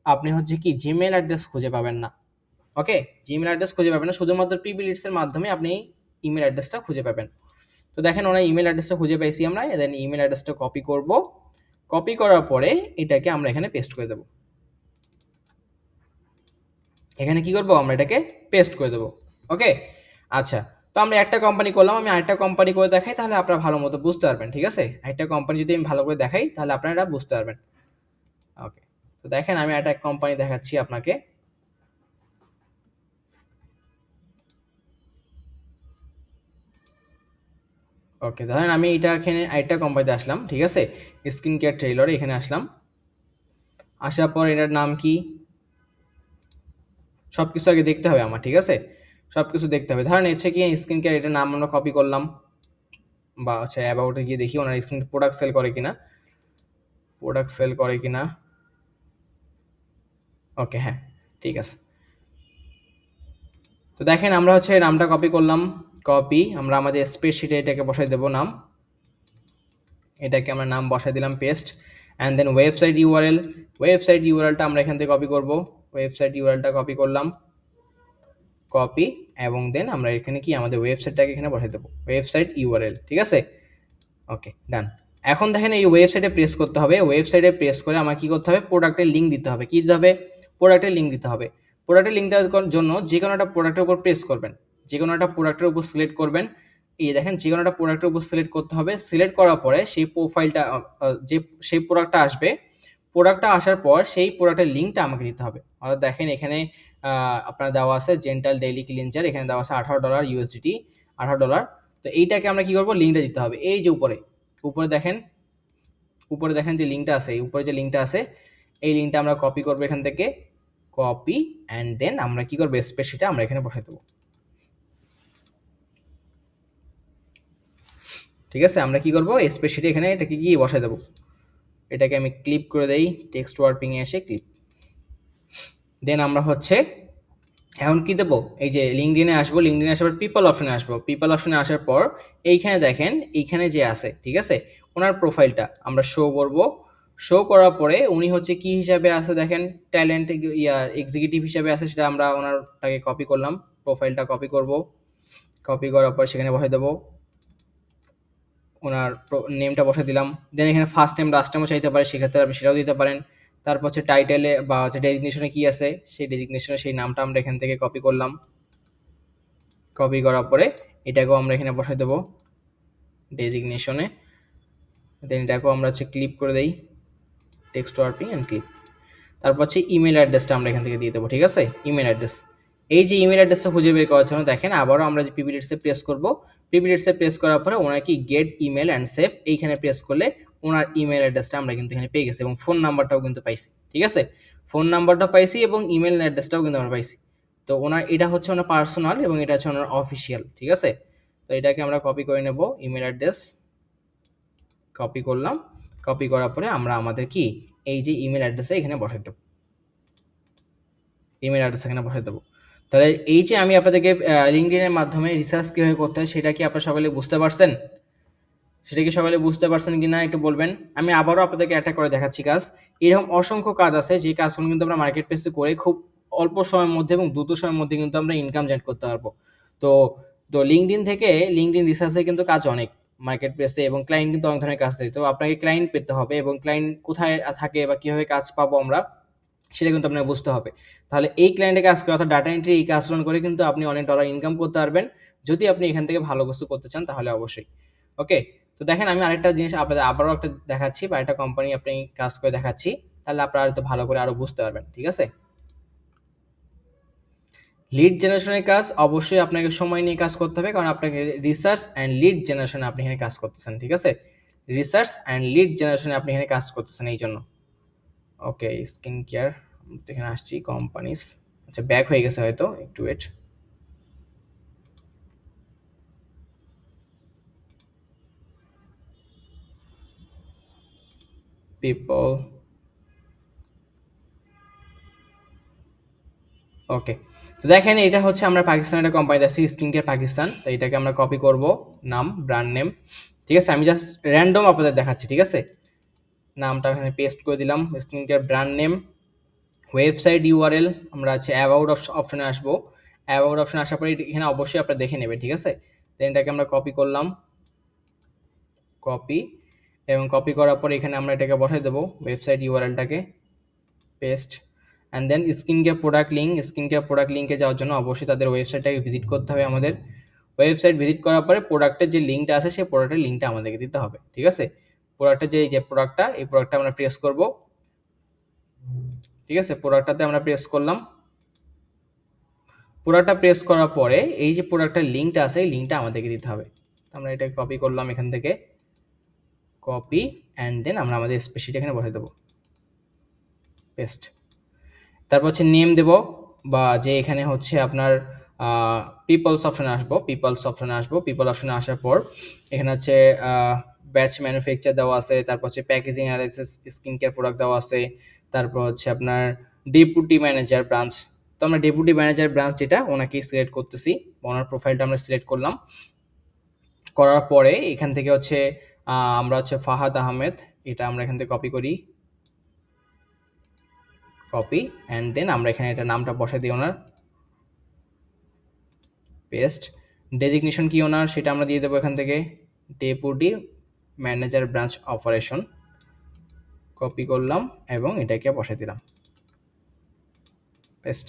আপনি হচ্ছে কি জিমেল অ্যাড্রেস খুঁজে পাবেন না। ওকে, জিমেল অ্যাড্রেস খুঁজে পাবেন না, শুধুমাত্র পিপি লিডসের মাধ্যমে আপনি ইমেল অ্যাড্রেসটা খুঁজে পাবেন। তো দেখেন ওনার ইমেল অ্যাড্রেসটা খুঁজে পাইছি আমরা, দেন ইমেল অ্যাড্রেসটা কপি করব, কপি করার পরে এটাকে আমরা এখানে পেস্ট করে দেব, এখানে কি করব আমরা এটাকে পেস্ট করে দেব। ওকে, আচ্ছা, তো আমরা একটা কোম্পানি করলাম, আমি আরেকটা কোম্পানি করে দেখাই তাহলে আপনারা ভালো মতো বুঝতে পারবেন, ঠিক আছে, আরেকটা কোম্পানি যদি আমি ভালো করে দেখাই তাহলে আপনারা বুঝতে পারবেন। ওকে, তো দেখেন আমি একটা কোম্পানি দেখাচ্ছি আপনাকে। ওকে, ধরেন আমি এটা এখানে আরেকটা কোম্পানিতে আসলাম, ঠিক আছে, স্কিন কেয়ার ট্রেইলরে এখানে আসলাম, আসার পর এটার নাম কি সব কিছু আগে দেখতে হবে আমার, ঠিক আছে, সব কিছু দেখতে হবে। ধরেন হচ্ছে কি স্কিন কেয়ার, এটার নাম আমরা কপি করলাম, বা হচ্ছে অ্যাবাউটে গিয়ে দেখি ওনার স্কিন প্রোডাক্ট সেল করে কিনা, প্রোডাক্ট সেল করে কিনা। ওকে, হ্যাঁ, ঠিক আছে। তো দেখেন আমরা হচ্ছে নামটা কপি করলাম, কপি আমরা আমাদের স্প্রেডশিটে এটাকে বসাই দেবো নাম, এটাকে আমরা নাম বসাই দিলাম, paste and then website URL, website ইউআরএলটা আমরা এখান থেকে কপি করব, ওয়েবসাইট ইউআরএলটা কপি করলাম, কপি এবং দেন আমরা এখানে কি আমাদের ওয়েবসাইটটাকে এখানে বসাই দেবো, ওয়েবসাইট ইউআরএল, ঠিক আছে। ওকে, ডান। এখন দেখেন এই ওয়েবসাইটে প্রেস করতে হবে, ওয়েবসাইটে প্রেস করে আমার কি করতে হবে, প্রোডাক্টের লিঙ্ক দিতে হবে। কি দিতে হবে? প্রোডাক্টের লিঙ্ক দিতে হবে। প্রোডাক্টের লিঙ্ক দেওয়ার জন্য যে কোনো একটা প্রোডাক্টের উপর প্রেস করবেন, যে কোনো একটা প্রোডাক্টের উপর সিলেক্ট করবেন। এই দেখেন যে কোনো একটা প্রোডাক্টের উপর সিলেক্ট করতে হবে। সিলেক্ট করার পরে সেই প্রোফাইলটা যে সেই প্রোডাক্টটা আসবে, প্রোডাক্টটা আসার পর সেই প্রোডাক্টের লিঙ্কটা আমাকে দিতে হবে। অর্থাৎ দেখেন এখানে আপনার দেওয়া আছে জেন্টাল ডেইলি ক্লিনজার, এখানে দেওয়া আছে $18 ইউএসডিটি, $18। তো এইটাকে আমরা কি করবো, লিঙ্কটা দিতে হবে। এই যে উপরে উপরে দেখেন, উপরে দেখেন যে লিঙ্কটা আছে, এই উপরে যে লিঙ্কটা আছে, এই লিঙ্কটা আমরা কপি করবো এখান থেকে, কপি অ্যান্ড দেন আমরা কি করবো, স্প্রেডশিটে আমরা এখানে বসাই দেবো। ঠিক আছে, আমরা কি করবো, স্প্রেডশিটে এখানে এটাকে কি বসাই দেবো। এটাকে আমি ক্লিপ করে দেই, টেক্সট ওয়ার্পিংয়ে এসে ক্লিপ। দেন আমরা হচ্ছে এখন কি দেবো, এই যে লিঙ্কডিনে আসবো, লিঙ্কডিনে আসার পর পিপল অপশনে আসবো। পিপল অপশনে আসার পর এইখানে দেখেন, এইখানে যে আছে, ঠিক আছে, ওনার প্রোফাইলটা আমরা শো করব। শো করার পরে উনি হচ্ছে কি হিসাবে আছে দেখেন, ট্যালেন্ট এক্সিকিউটিভ হিসাবে আছে, সেটা আমরা ওনারটাকে কপি করলাম, প্রোফাইলটা কপি করব। কপি করার পর সেখানে বসাই দেবো, ওনার নেমটা বসাই দিলাম। দেন এখানে ফার্স্ট নেম লাস্ট নেমও চাইতে পারে, সেক্ষেত্রে আপনি সেটাও দিতে পারেন। তারপর হচ্ছে টাইটেলে বা হচ্ছে ডেজিগনেশনে কি আছে, সেই ডেজিগনেশনে সেই নামটা আমরা এখান থেকে কপি করলাম। কপি করার পরে এটাকেও আমরা এখানে বসাই দেবো ডেজিগনেশনে। দেন এটাকেও আমরা হচ্ছে ক্লিপ করে দেই, টেক্সট ওয়ার্পিং অ্যান্ড ক্লিপ। তারপর হচ্ছে ইমেল অ্যাড্রেসটা আমরা এখান থেকে দিয়ে দেবো, ঠিক আছে, ইমেল অ্যাড্রেস। এই যে ইমেল অ্যাড্রেসটা খুঁজে বের করার জন্য দেখেন আবারও আমরা যে পিপিলিটসে প্রেস করব, পিপিলিটসে প্রেস করার পরে ওনার কি গেট ইমেল অ্যান্ড সেভ, এইখানে প্রেস করলে ওনার ইমেল অ্যাড্রেসটা আমরা কিন্তু এখানে পেয়ে গেছি এবং ফোন নাম্বারটাও কিন্তু পাইছি, ঠিক আছে। ফোন নাম্বারটা পাইছি এবং ইমেল অ্যাড্রেসটাও কিন্তু আমরা পাইছি। তো ওনার এটা হচ্ছে ওনার পার্সোনাল এবং এটা হচ্ছে ওনার অফিসিয়াল, ঠিক আছে। তো এটাকে আমরা কপি করে নেব, ইমেল অ্যাড্রেস কপি করলাম। কপি করার পরে আমরা আমাদের কি এই যে ইমেল অ্যাড্রেসে এখানে বসাই দেবো, ইমেল অ্যাড্রেস এখানে বসাই দেবো। তাহলে এই যে আমি আপনাদেরকে লিঙ্কডইনের মাধ্যমে রিসার্চ কীভাবে করতে হয় সেটা কি আপনারা সকলে বুঝতে পারছেন? সেটা কি সকলে বুঝতে পারছেন কি না একটু বলবেন। আমি আবারও আপনাদেরকে একটা করে দেখাচ্ছি কাজ। এরকম অসংখ্য কাজ আছে যে কাজগুলো কিন্তু আমরা মার্কেট প্লেসে করে খুব অল্প সময়ের মধ্যে এবং দ্রুত সময়ের মধ্যে কিন্তু আমরা ইনকাম জেনারেট করতে পারবো। তো তো লিঙ্কডইন থেকে লিঙ্কডইন রিসার্চে কিন্তু কাজ অনেক মার্কেট প্লেসে এবং ক্লায়েন্ট কিন্তু অনেক ধরনের কাজ দেয়। তো আপনাকে ক্লায়েন্ট পেতে হবে এবং ক্লায়েন্ট কোথায় থাকে বা কীভাবে কাজ পাবো আমরা সেটা কিন্তু আপনাকে বুঝতে হবে। তাহলে এই ক্লায়েন্টের কাজ করে অর্থাৎ ডাটা এন্ট্রি এই কাজগুলো করে কিন্তু আপনি অনেক ডলার ইনকাম করতে পারবেন। যদি আপনি এখান থেকে ভালো কিছু করতে চান তাহলে অবশ্যই। ওকে? তো দেখেন আমি আরেকটা জিনিস আপনাদের আবারও একটা দেখাচ্ছি বা একটা কোম্পানি আপনি কাজ করে দেখাচ্ছি। তাহলে আপনারা হয়তো ভালো করে আরো বুঝতে পারবেন। ঠিক আছে? লিড জেনারেশনের কাজ অবশ্যই আপনাকে সময় নিয়ে কাজ করতে হবে কারণ আপনাকে রিসার্চ অ্যান্ড লিড জেনারেশনে আপনি এখানে কাজ করতেছেন। ঠিক আছে? রিসার্চ অ্যান্ড লিড জেনারেশনে আপনি এখানে কাজ করতেছেন এই জন্য। ওকে, স্কিন কেয়ার এখানে আসছি কোম্পানিস। আচ্ছা ব্যাক হয়ে গেছে হয়তো, একটু ওয়েট। পিপল, ওকে। তো দেখেন এটা হচ্ছে আমরা পাকিস্তানের একটা কোম্পানি আছে স্কিন কেয়ার পাকিস্তান। তো এটাকে আমরা কপি করব, নাম ব্র্যান্ড নেম। ঠিক আছে, আমি জাস্ট র্যান্ডম আপনাদের দেখাচ্ছি। ঠিক আছে, নামটা এখানে পেস্ট করে দিলাম, skin care brand name. Website URL আমরা হচ্ছে অ্যাবাউট অপশনে আসবো। অ্যাবাউট অপশনে আসার পরে এখানে অবশ্যই আপনারা দেখে নেবেন। ঠিক আছে, দেন এটাকে আমরা কপি করলাম, কপি, এবং কপি করার পরে এখানে আমরা এটাকে বসাই দেবো ওয়েবসাইট ইউআরএলটাকে, paste. And then skin care product link, skin care product লিঙ্কে যাওয়ার জন্য অবশ্যই তাদের ওয়েবসাইটটাকে ভিজিট করতে হবে আমাদের। ওয়েবসাইট ভিজিট করার পরে প্রোডাক্টের যে লিঙ্কটা আছে সেই প্রোডাক্টের লিঙ্কটা আমাদেরকে দিতে হবে। ঠিক আছে, প্রোডাক্টের যে প্রোডাক্টটা, এই প্রোডাক্টটা আমরা প্রেস করব। ঠিক আছে, প্রোডাক্টটাতে আমরা প্রেস করলাম। প্রোডাক্টটা প্রেস করার পরে এই যে প্রোডাক্টের লিঙ্কটা আছে এই লিঙ্কটা আমাদেরকে দিতে হবে। আমরা এটা কপি করলাম এখান থেকে, কপি অ্যান্ড দেন আমরা আমাদের স্প্রেডশিট এখানে বসাই দেবো, পেস্ট। তারপর হচ্ছে নেম দেব, বা যে এখানে হচ্ছে আপনার পিপলস অপশনে আসবো, পিপলস অপশনে আসবো। পিপল অপশনে আসার পর এখানে হচ্ছে ব্যাচ ম্যানুফ্যাকচার দেওয়া আছে, তারপর হচ্ছে packaging analysis, skin care product দেওয়া আছে, তারপর হচ্ছে আপনার ডেপুটি ম্যানেজার ব্রাঞ্চ। তো আমরা ডেপুটি ম্যানেজার ব্রাঞ্চ যেটা ওনাকেই সিলেক্ট করতেছি, ওনার প্রোফাইলটা আমরা সিলেক্ট করলাম। করার পরে এখান থেকে হচ্ছে আমরা হচ্ছে ফাহাদ আহমেদ, এটা আমরা এখান থেকে কপি করি, কপি অ্যান্ড দেন আমরা এখানে এটা নামটা বসাই দিই ওনার, পেস্ট। ডেজিগনেশন কি ওনার সেটা আমরা দিয়ে দেবো এখান থেকে, deputy manager branch operation, copy করলাম এবং এটাকে বসাই দিলাম, পেস্ট।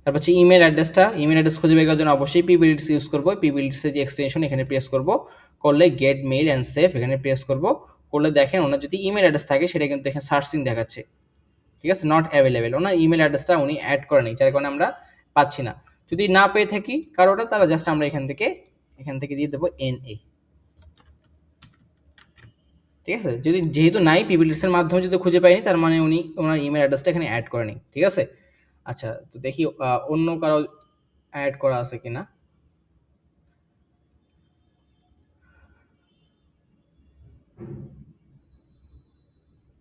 তারপর হচ্ছে ইমেল অ্যাড্রেসটা, ইমেল অ্যাড্রেস খুঁজে বের করার জন্য অবশ্যই পিবিলিটস ইউজ করবো। পিবিলিটসের যে এক্সটেনশন এখানে প্রেস করব, করলে গেট মেইল অ্যান্ড সেভ এখানে প্রেস করব, করলে দেখেন ওনার যদি ইমেল অ্যাড্রেস থাকে সেটা কিন্তু এখানে সার্চিং দেখাচ্ছে, ঠিক আছে, নট অ্যাভেলেবেল, ওনার ইমেল অ্যাড্রেসটা উনি অ্যাড করে নেই, যার কারণে আমরা পাচ্ছি না। যদি না পেয়ে থাকি কারোটা, তাহলে জাস্ট আমরা এখান থেকে দিয়ে দেবো NA, ঠিক আছে। যদি যেহেতু নাই পিবিলিটসের মাধ্যমে যদি খুঁজে পাইনি, তার মানে উনি ওনার ইমেল অ্যাড্রেসটা এখানে অ্যাড করেনি, ঠিক আছে। আচ্ছা, তো দেখি অন্য কারো অ্যাড করা আছে কিনা।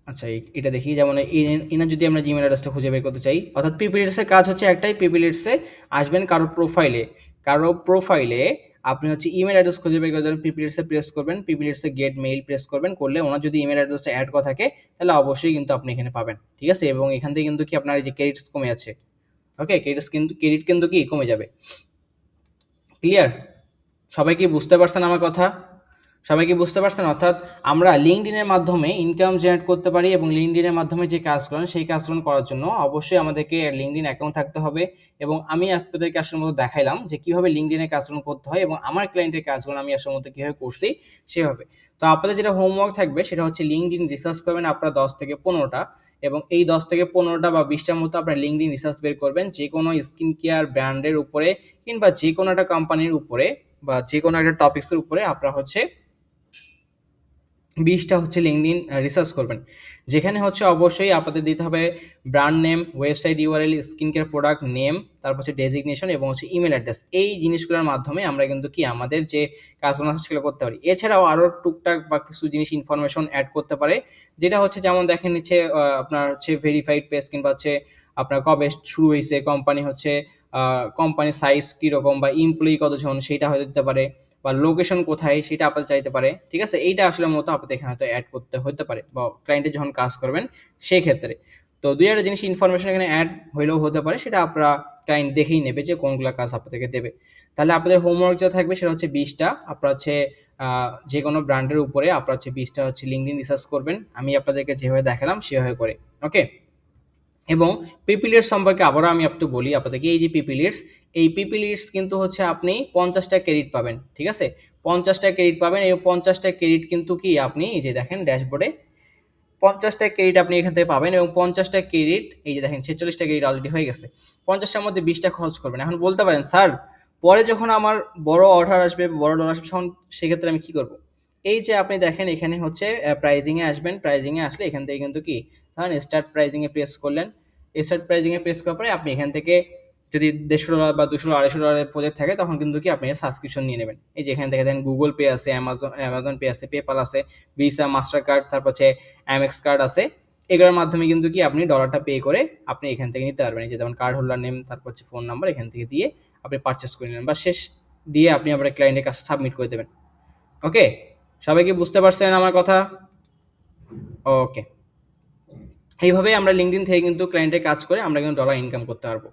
আচ্ছা, এটা দেখি, যেমন এনার যদি আমরা জিমেল অ্যাড্রেসটা খুঁজে বের করতে চাই, অর্থাৎ পিপিলিটসের কাজ হচ্ছে একটাই, পিপিলিটসে আসবেন কারো প্রোফাইলে আপনি হচ্ছে ইমেল অ্যাড্রেস খুঁজে বের করার জন্য পিপিলিটসে প্রেস করবেন, পিপিলিটসে গেট মেইল প্রেস করবেন, করলে ওনার যদি ইমেল অ্যাড্রেসটা অ্যাড করা থাকে তাহলে অবশ্যই কিন্তু আপনি এখানে পাবেন, ঠিক আছে। এবং এখান থেকে কিন্তু কি আপনার এই যে ক্রেডিটস কমে যাচ্ছে, ওকে, ক্রেডিট কিন্তু কি কমে যাবে। ক্লিয়ার? সবাই কি বুঝতে পারছেন আমার কথা? সবাই কি বুঝতে পারছেন? অর্থাৎ আমরা লিঙ্কডইনের মাধ্যমে ইনকাম জেনারেট করতে পারি, এবং লিঙ্কডইনের মাধ্যমে যে কাজগুলো সেই কাজগুলো করার জন্য অবশ্যই আমাদেরকে লিঙ্কডইন অ্যাকাউন্ট থাকতে হবে। এবং আমি আপনাদেরকে আসলে মতো দেখাইলাম যে কীভাবে লিঙ্কডইনের কাজগুলো করতে হয়, এবং আমার ক্লায়েন্টের কাজগুলো আমি আসলে মতো কীভাবে করছি সেভাবে। তো আপনাদের যেটা হোমওয়ার্ক থাকবে সেটা হচ্ছে লিঙ্কডইন রিসার্চ করবেন আপনারা 10 থেকে 15টা, এবং এই 10 থেকে 15টা বা 20টার মতো আপনার লিঙ্কডইন রিসার্চ বের করবেন যে কোনো স্কিন কেয়ার ব্র্যান্ডের উপরে, কিংবা যে কোনো একটা কোম্পানির উপরে, বা যে কোনো একটা টপিক্সের উপরে আপনারা হচ্ছে 20টা হচ্ছে লিঙ্কডইন রিসার্চ করবেন, যেখানে হচ্ছে অবশ্যই আপনাদের দিতে হবে brand name, website URL, skin care product name, তারপর হচ্ছে ডেজিগনেশন এবং হচ্ছে ইমেল অ্যাড্রেস। এই জিনিসগুলোর মাধ্যমে আমরা কিন্তু কি আমাদের যে কাজগুলো আছে সেগুলো করতে পারি। এছাড়াও আরও টুকটাক বা কিছু জিনিস ইনফরমেশন অ্যাড করতে পারে, যেটা হচ্ছে যেমন দেখেন নিচ্ছে আপনার হচ্ছে ভেরিফাইড পেজ, কিংবা হচ্ছে আপনার কবে শুরু হয়েছে কোম্পানি, হচ্ছে কোম্পানির সাইজ কীরকম বা এমপ্লয়ি কতজন সেইটা হয়তো দিতে পারে, বা লোকেশন কোথায় সেটা আপনার চাইতে পারে, ঠিক আছে। এইটা আসলে মতো আপনাদের এখানে হয়তো অ্যাড করতে হতে পারে, বা ক্লায়েন্টে যখন কাজ করবেন সেই ক্ষেত্রে। তো দুই একটা জিনিস ইনফরমেশন এখানে অ্যাড হইলেও হতে পারে, সেটা আপনারা ক্লায়েন্ট দেখেই নেবে যে কোনগুলো কাজ আপনাদেরকে দেবে। তাহলে আপনাদের হোমওয়ার্ক যা থাকবে সেটা হচ্ছে 20টা, আপনার হচ্ছে যে কোনো ব্র্যান্ডের উপরে আপনার হচ্ছে 20টা হচ্ছে লিঙ্কডইন রিসার্চ করবেন, আমি আপনাদেরকে যেভাবে দেখালাম সেভাবে করে, ওকে। এবং পিপিলিটস সম্পর্কে আবারও আমি একটু বলি আপনাদেরকে, এই যে পিপিলিটস, এই পিপিলিটস কিন্তু হচ্ছে আপনি 50টা ক্রেডিট পাবেন, ঠিক আছে। 50টা ক্রেডিট পাবেন, এই 50টা ক্রেডিট কিন্তু কি আপনি এই যে দেখেন ড্যাশবোর্ডে 50টা ক্রেডিট আপনি এখান থেকে পাবেন, এবং 50টা ক্রেডিট এই যে দেখেন 46টা ক্রেডিট অলরেডি হয়ে গেছে। 50টার মধ্যে 20টা খরচ করবেন। এখন বলতে পারেন স্যার, পরে যখন আমার বড় অর্ডার আসবে, বড় ডলার আসবে, তখন সেক্ষেত্রে আমি কি করব? এই যে আপনি দেখেন এখানে হচ্ছে প্রাইজিংয়ে আসবেন, প্রাইজিংয়ে আসলে এখান থেকে কিন্তু কি ধরেন স্টার্ট প্রাইজিংয়ে প্রেস করলেন, স্টার্ট প্রাইজিংয়ে প্রেস করার পরে আপনি এখান থেকে যদি $150 বা $200 প্রজেক্ট থাকে তখন কিন্তু কি আপনি সাবস্ক্রিপশন নিয়ে নেবেন। এই যে এখানে দেখেন গুগল পে আছে, অ্যামাজন পে আছে, পেপাল আছে, ভিসা, মাস্টার কার্ড, তারপর হচ্ছে অ্যামেক্স কার্ড আছে। এগুলোর মাধ্যমে কিন্তু কি আপনি ডলারটা পে করে আপনি এখান থেকে নিতে পারবেন। এই যে যেমন কার্ড হোল্ডার নেম, তারপর হচ্ছে ফোন নাম্বার, এখান থেকে দিয়ে আপনি পারচেস করে নেবেন, বা শেষ দিয়ে আপনি আপনার ক্লায়েন্টের কাছে সাবমিট করে দেবেন। ওকে, সবাই কি বুঝতে পারছেন আমার কথা? ওকে, এইভাবে আমরা লিঙ্কডইন থেকে কিন্তু ক্লায়েন্টের কাজ করে আমরা কিন্তু ডলার ইনকাম করতে পারবো।